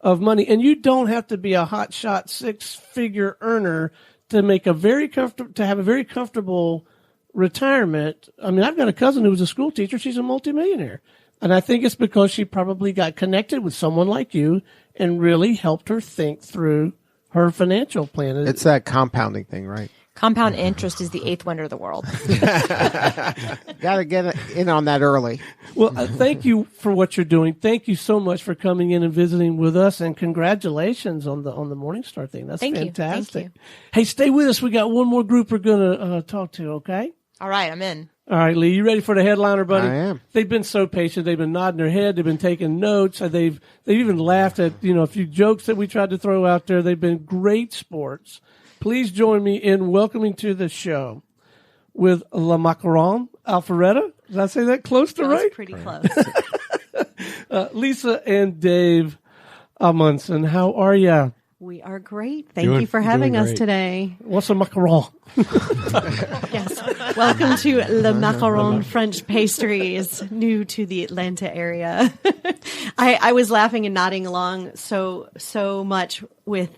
of money. And you don't have to be a hotshot 6-figure earner to make have a very comfortable retirement. I mean, I've got a cousin who was a school teacher. She's a multimillionaire. And I think it's because she probably got connected with someone like you and really helped her think through her financial plan. It's that compounding thing, right? Compound interest is the 8th wonder of the world. Got to get in on that early. Well, thank you for what you're doing. Thank you so much for coming in and visiting with us, and congratulations on the Morningstar thing. That's fantastic. Thank you. Hey, stay with us. We got one more group we're going to talk to, okay? All right, I'm in. All right, Lee, you ready for the headliner, buddy? I am. They've been so patient. They've been nodding their head. They've been taking notes. They've even laughed at a few jokes that we tried to throw out there. They've been great sports. Please join me in welcoming to the show with La Macaron Alpharetta. Did I say that close to right? Pretty close. Lisa and Dave Amundsen, how are ya? We are great. Thank you for having us today. What's a macaron? Yes. Welcome to Le Macaron French Pastries, new to the Atlanta area. I was laughing and nodding along so much with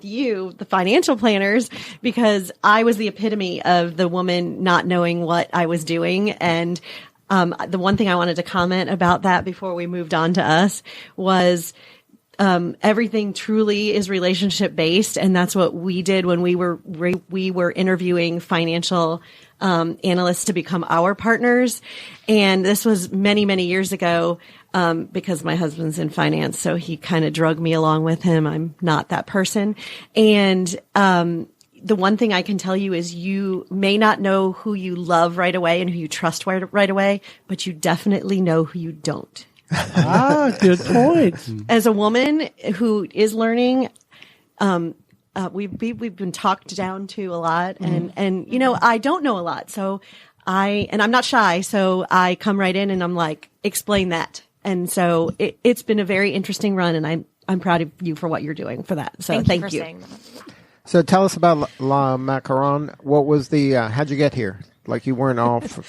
you, the financial planners, because I was the epitome of the woman not knowing what I was doing. And the one thing I wanted to comment about that before we moved on to us was everything truly is relationship based, and that's what we did when we were interviewing financial analysts to become our partners. And this was many years ago, because my husband's in finance, so he kind of drug me along with him. I'm not that person. And the one thing I can tell you is you may not know who you love right away and who you trust right away, but you definitely know who you don't. Good point. As a woman who is learning, we've been talked down to a lot, and you know, I don't know a lot, so I'm not shy, so I come right in and I'm like, explain that. And so it's been a very interesting run, and I'm proud of you for what you're doing for that. So thank you. Saying that. So tell us about La Macaron. What was how'd you get here? Like you weren't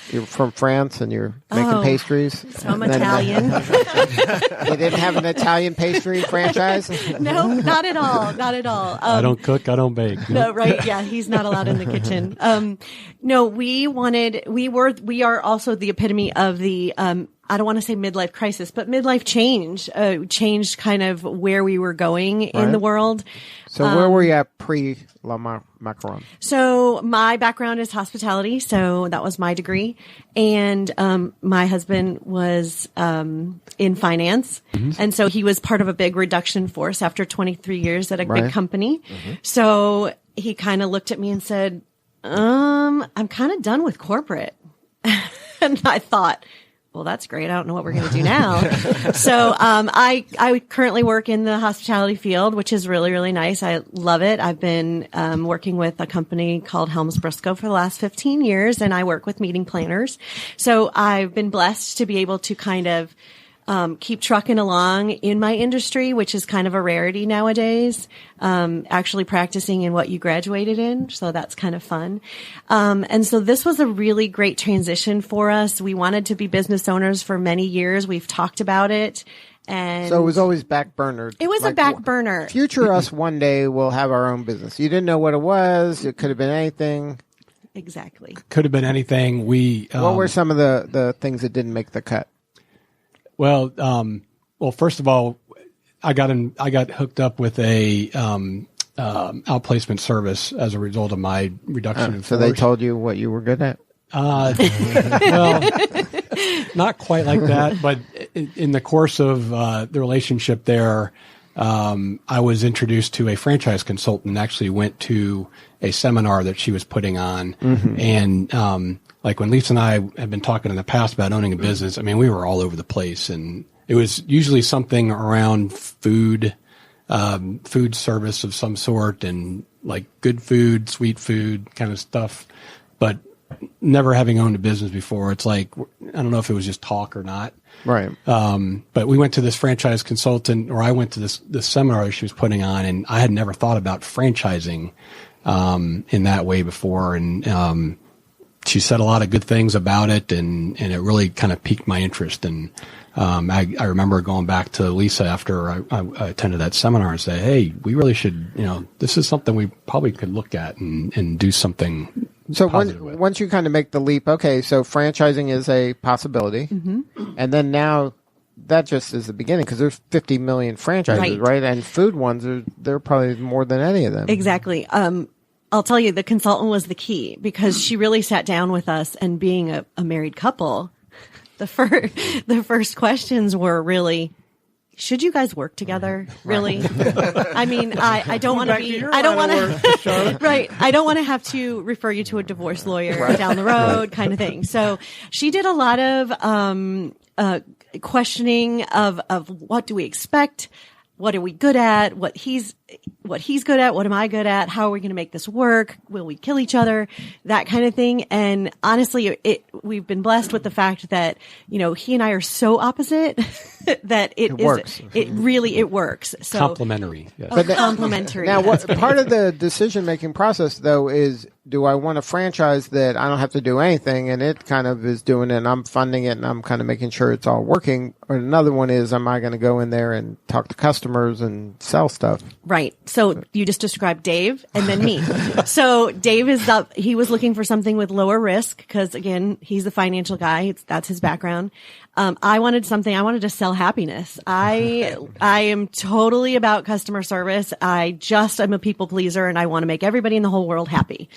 you're from France and you're making pastries. So I'm Italian. They didn't have an Italian pastry franchise? No, not at all. Not at all. I don't cook. I don't bake. No, right. Yeah. He's not allowed in the kitchen. No, we are also the epitome of the, I don't want to say midlife crisis, but midlife change, changed kind of where we were going in the world. So where were you at pre La Macaron? So my background is hospitality. So that was my degree. And, my husband was, in finance. Mm-hmm. And so he was part of a big reduction force after 23 years at a big company. Mm-hmm. So he kind of looked at me and said, I'm kind of done with corporate. And I thought, well, that's great. I don't know what we're going to do now. So, I currently work in the hospitality field, which is really, really nice. I love it. I've been, working with a company called Helms Briscoe for the last 15 years, and I work with meeting planners. So I've been blessed to be able to kind of, keep trucking along in my industry, which is kind of a rarity nowadays. Actually practicing in what you graduated in. So that's kind of fun. And so this was a really great transition for us. We wanted to be business owners for many years. We've talked about it. And so it was always back burner. It was a back burner. Future us one day will have our own business. You didn't know what it was. It could have been anything. Exactly. Could have been anything. What were some of the things that didn't make the cut? Well, first of all, I got hooked up with a outplacement service as a result of my reduction in force. So they told you what you were good at? Well, not quite like that, but in the course of the relationship there, I was introduced to a franchise consultant and actually went to a seminar that she was putting on. Mm-hmm. And like when Lisa and I have been talking in the past about owning a business, I mean, we were all over the place, and it was usually something around food service of some sort, and like good food, sweet food kind of stuff. But never having owned a business before, it's like, I don't know if it was just talk or not. Right. But we went to this franchise consultant, or I went to this seminar she was putting on, and I had never thought about franchising in that way before. And she said a lot of good things about it, and it really kind of piqued my interest. And I remember going back to Lisa after I attended that seminar and say, hey, we really should, this is something we probably could look at and do something. So once you kind of make the leap, okay, so franchising is a possibility. Mm-hmm. And then now that just is the beginning, because there's 50 million franchises, right? And food ones, they're probably more than any of them. Exactly. I'll tell you, the consultant was the key, because she really sat down with us, and being a married couple, the first questions were really, should you guys work together? Really? I mean, I don't want to be, I don't want to, right. I don't want to have to refer you to a divorce lawyer down the road kind of thing. So she did a lot of, questioning of what do we expect? What are we good at? what he's good at. What am I good at? How are we going to make this work? Will we kill each other? That kind of thing. And honestly, we've been blessed with the fact that, he and I are so opposite that it works. It really works. So complementary. Yes. But complementary. Now, part of the decision-making process, though, is do I want a franchise that I don't have to do anything and it kind of is doing it and I'm funding it and I'm kind of making sure it's all working? Or another one is, am I going to go in there and talk to customers and sell stuff? Right. So you just described Dave and then me. So Dave he was looking for something with lower risk because, again, he's the financial guy. That's his background. I wanted to sell happiness. I am totally about customer service. I'm a people pleaser and I want to make everybody in the whole world happy.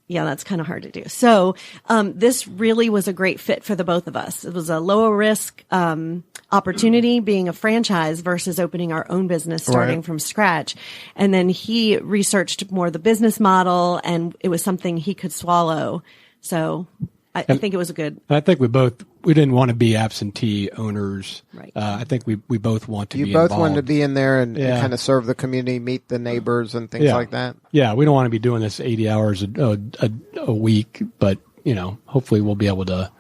Yeah, that's kind of hard to do. So, this really was a great fit for the both of us. It was a lower risk, opportunity being a franchise versus opening our own business starting from scratch. And then he researched more the business model and it was something he could swallow. So I think it was a good. I think we didn't want to be absentee owners. Right. I think we both want to be involved. You both wanted to be in there and kind of serve the community, meet the neighbors and things like that. Yeah. We don't want to be doing this 80 hours a week, but hopefully we'll be able to,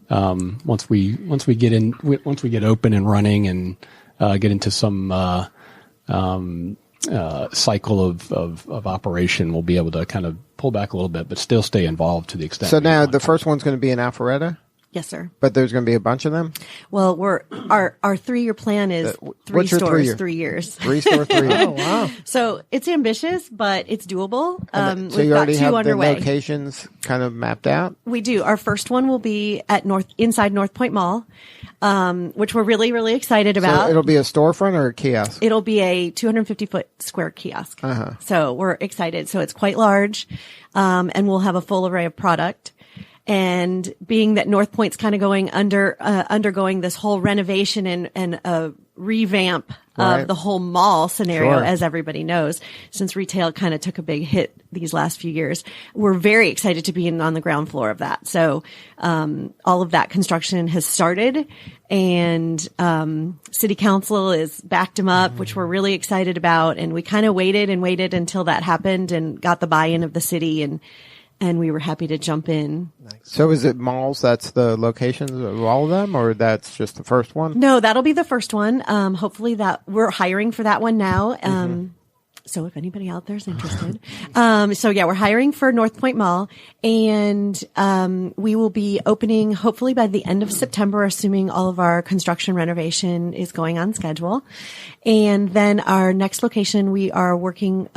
once we get open and running and, get into some, cycle of operation, we'll be able to kind of pull back a little bit, but still stay involved to the extent. So now the first one's going to be in Alpharetta? Yes, sir. But there's going to be a bunch of them? Well, our 3-year plan is 3 stores, 3 years. 3 stores, 3 years. Oh, wow. So it's ambitious, but it's doable. So you already have the locations kind of mapped out? We do. Our first one will be at inside North Point Mall, which we're really, really excited about. So it'll be a storefront or a kiosk? It'll be a 250-foot square kiosk. So we're excited. So it's quite large, and we'll have a full array of product. And being that North Point's kind of undergoing this whole renovation and a revamp of the whole mall scenario, as everybody knows, since retail kind of took a big hit these last few years, we're very excited to be on the ground floor of that. So, all of that construction has started and, city council is backed them up, which we're really excited about. And we kind of waited until that happened and got the buy-in of the city and we were happy to jump in. Nice. So is it malls? That's the locations of all of them, or that's just the first one? No, that'll be the first one. Hopefully that we're hiring for that one now. So if anybody out there is interested. We're hiring for North Point Mall and, we will be opening hopefully by the end of September, assuming all of our construction renovation is going on schedule. And then our next location, we are working,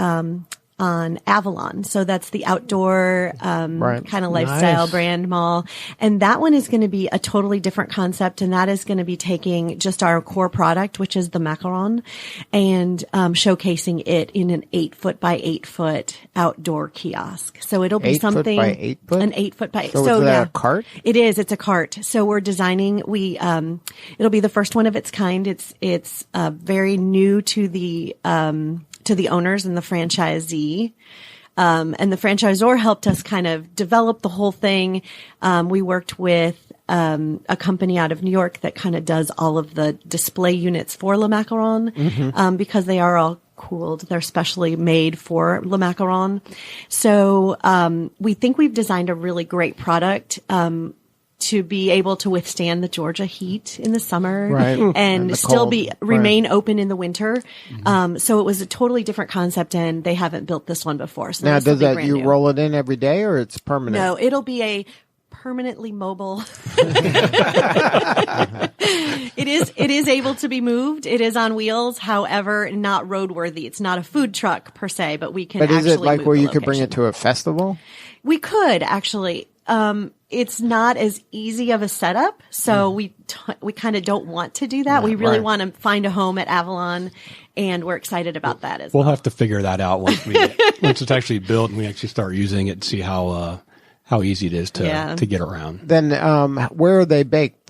on Avalon. So that's the outdoor, kind of lifestyle brand mall. And that one is going to be a totally different concept. And that is going to be taking just our core product, which is the macaron, and, showcasing it in an 8-foot by 8-foot outdoor kiosk. So it'll be 8 foot by 8 foot? An 8 foot by, so is that a cart? It is. It's a cart. So we're designing, it'll be the first one of its kind. It's very new to the owners and the franchisee. And the franchisor helped us kind of develop the whole thing. We worked with, a company out of New York that kind of does all of the display units for Le Macaron, because they are all cooled. They're specially made for Le Macaron. So, we think we've designed a really great product, to be able to withstand the Georgia heat in the summer and still remain open in the winter. So it was a totally different concept and they haven't built this one before. So now, does that, you roll it in every day or it's permanent? No, it'll be a permanently mobile. It is able to be moved. It is on wheels. However, not roadworthy. It's not a food truck per se, but we can actually move the location. But is it like where you could bring it to a festival? We could actually. It's not as easy of a setup, so we kind of don't want to do that. We really want to find a home at Avalon, and we're excited about that as well. We'll have to figure that out once it's actually built and we actually start using it and see how easy it is to get around. Then, where are they baked?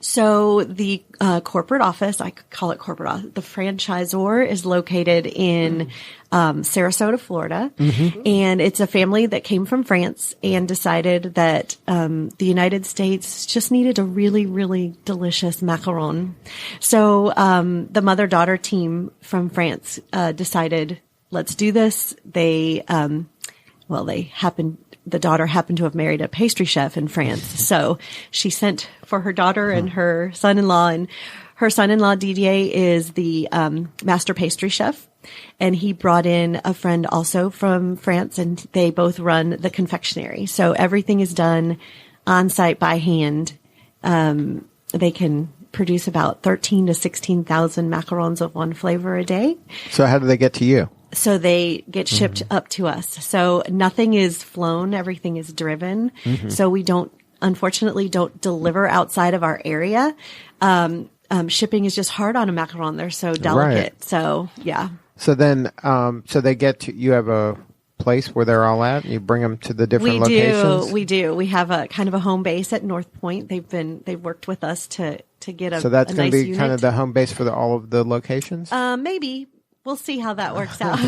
So the corporate office, I could call it corporate office, the franchisor is located in Sarasota, Florida. And it's a family that came from France and decided that the United States just needed a really, really delicious macaron. So the mother-daughter team from France decided let's do this. The daughter happened to have married a pastry chef in France. So she sent for her daughter and her son-in-law, and her son-in-law Didier is the master pastry chef. And he brought in a friend also from France, and they both run the confectionery. So everything is done on site by hand. They can produce about 13 to 16,000 macarons of one flavor a day. So how do they get to you? So they get shipped up to us. So nothing is flown. Everything is driven. So we unfortunately don't deliver outside of our area. Shipping is just hard on a macaron. They're so delicate. Right. So yeah. So then, so they get to, you have a place where they're all at, and you bring them to the different locations? We do. We have a kind of a home base at North Point. They've worked with us to get a So that's going to be unit. kind of the home base for all of the locations? Maybe. We'll see how that works out.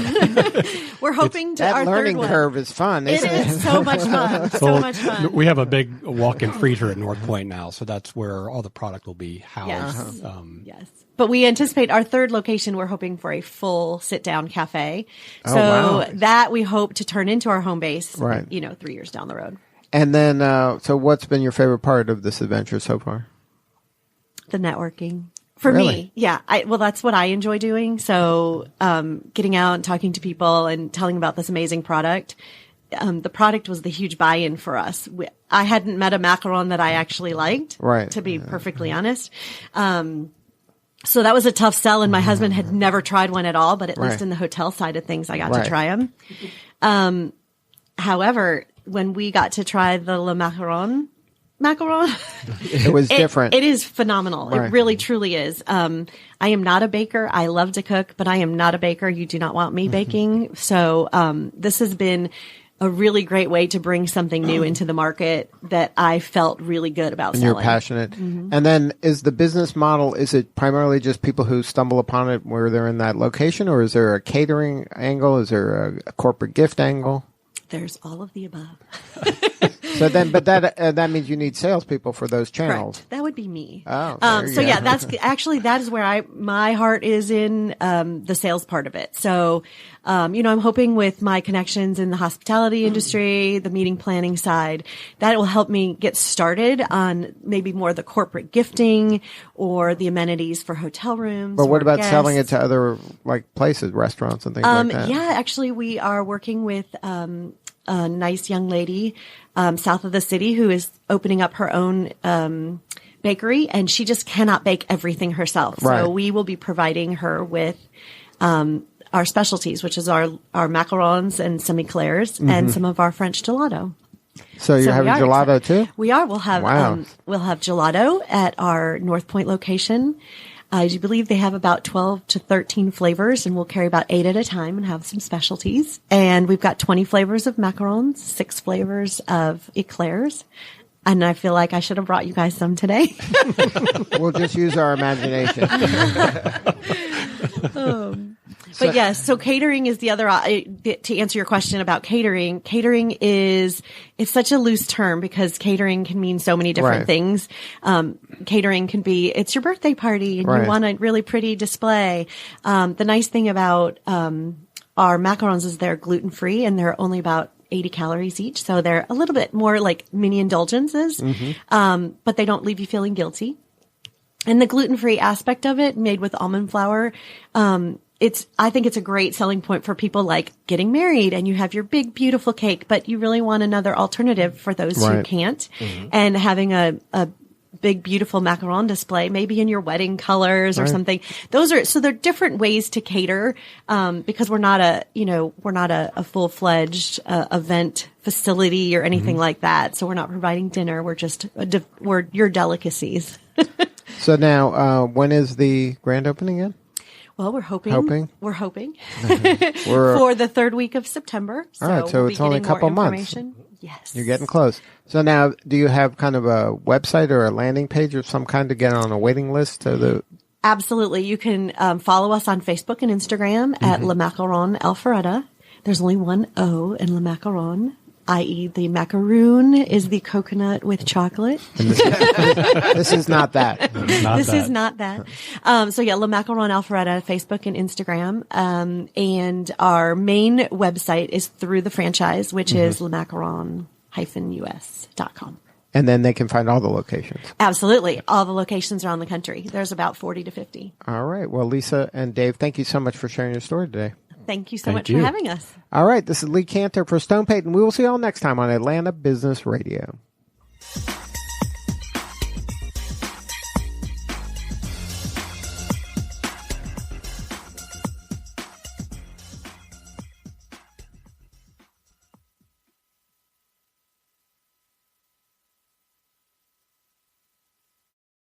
We're hoping to that our learning third one. curve is fun, isn't It is so much fun. So much fun. We have a big walk-in freezer at North Point now, so that's where all the product will be housed. Yes. Yes. But we anticipate our third location, we're hoping for a full sit-down cafe. Oh, So wow. that we hope to turn into our home base, Right. 3 years down the road. And then, so what's been your favorite part of this adventure so far? The networking. For Really? me, yeah. That's what I enjoy doing. So, getting out and talking to people and telling about this amazing product. The product was the huge buy-in for us. I hadn't met a macaron that I actually liked, Right. to be perfectly honest. So that was a tough sell, and my husband had never tried one at all, but at Right. least in the hotel side of things, I got Right. to try them. However, when we got to try the Le Macaron, It was different. It is phenomenal. Right. It really, truly is. I am not a baker. I love to cook, but I am not a baker. You do not want me baking. So, this has been a really great way to bring something new into the market that I felt really good about and selling. you're passionate. And then is the business model, is it primarily just people who stumble upon it where they're in that location, or is there a catering angle? Is there a corporate gift angle? There's all of the above. So then, but that means you need salespeople for those channels. Correct. That would be me. Oh, there you so go. yeah, that is where my heart is in, the sales part of it. So, I'm hoping with my connections in the hospitality industry, the meeting planning side, that it will help me get started on maybe more the corporate gifting or the amenities for hotel rooms. But what or about guests. selling it to other places, restaurants and things like that? Yeah, actually we are working with, a nice young lady, south of the city who is opening up her own, bakery, and she just cannot bake everything herself. Right. So we will be providing her with, our specialties, which is our macarons and some eclairs and some of our French gelato. So you're having we are gelato excited. too? We are. We'll have Wow. we'll have gelato at our North Point location. I do believe they have about 12 to 13 flavors, and we'll carry about 8 at a time and have some specialties. And we've got 20 flavors of macarons, 6 flavors of eclairs. And I feel like I should have brought you guys some today. We'll just use our imagination. But yes, so catering is the other, to answer your question about catering, it's such a loose term because catering can mean so many different Right. things. Catering can be, it's your birthday party and Right. you want a really pretty display. The nice thing about, our macarons is they're gluten free and they're only about 80 calories each. So they're a little bit more like mini indulgences. But they don't leave you feeling guilty. And the gluten-free aspect of it, made with almond flour, I think it's a great selling point for people like getting married and you have your big, beautiful cake, but you really want another alternative for those who Right. can't. And having a big, beautiful macaron display, maybe in your wedding colors or something. So there are different ways to cater, because we're not a full-fledged, event facility or anything like that. So we're not providing dinner. We're your delicacies. So now, when is the grand opening again? Well, we're hoping. We're hoping for the third week of September. So All right, so we'll be it's only a getting more couple months. information. Yes, You're getting close. So now, do you have kind of a website or a landing page of some kind to get on a waiting list to the? Absolutely. You can follow us on Facebook and Instagram at Le Macaron Alpharetta. There's only one O in Le Macaron. i.e. the macaroon is the coconut with chocolate. This is not that. This is not that. So yeah, Le Macaron Alpharetta, Facebook and Instagram. And our main website is through the franchise, which is lemacaron-us.com. And then they can find all the locations. Absolutely. All the locations around the country. There's about 40 to 50. All right. Well, Lisa and Dave, thank you so much for sharing your story today. Thank you so much for having us. All right. This is Lee Cantor for Stone Payton. We will see you all next time on Atlanta Business Radio.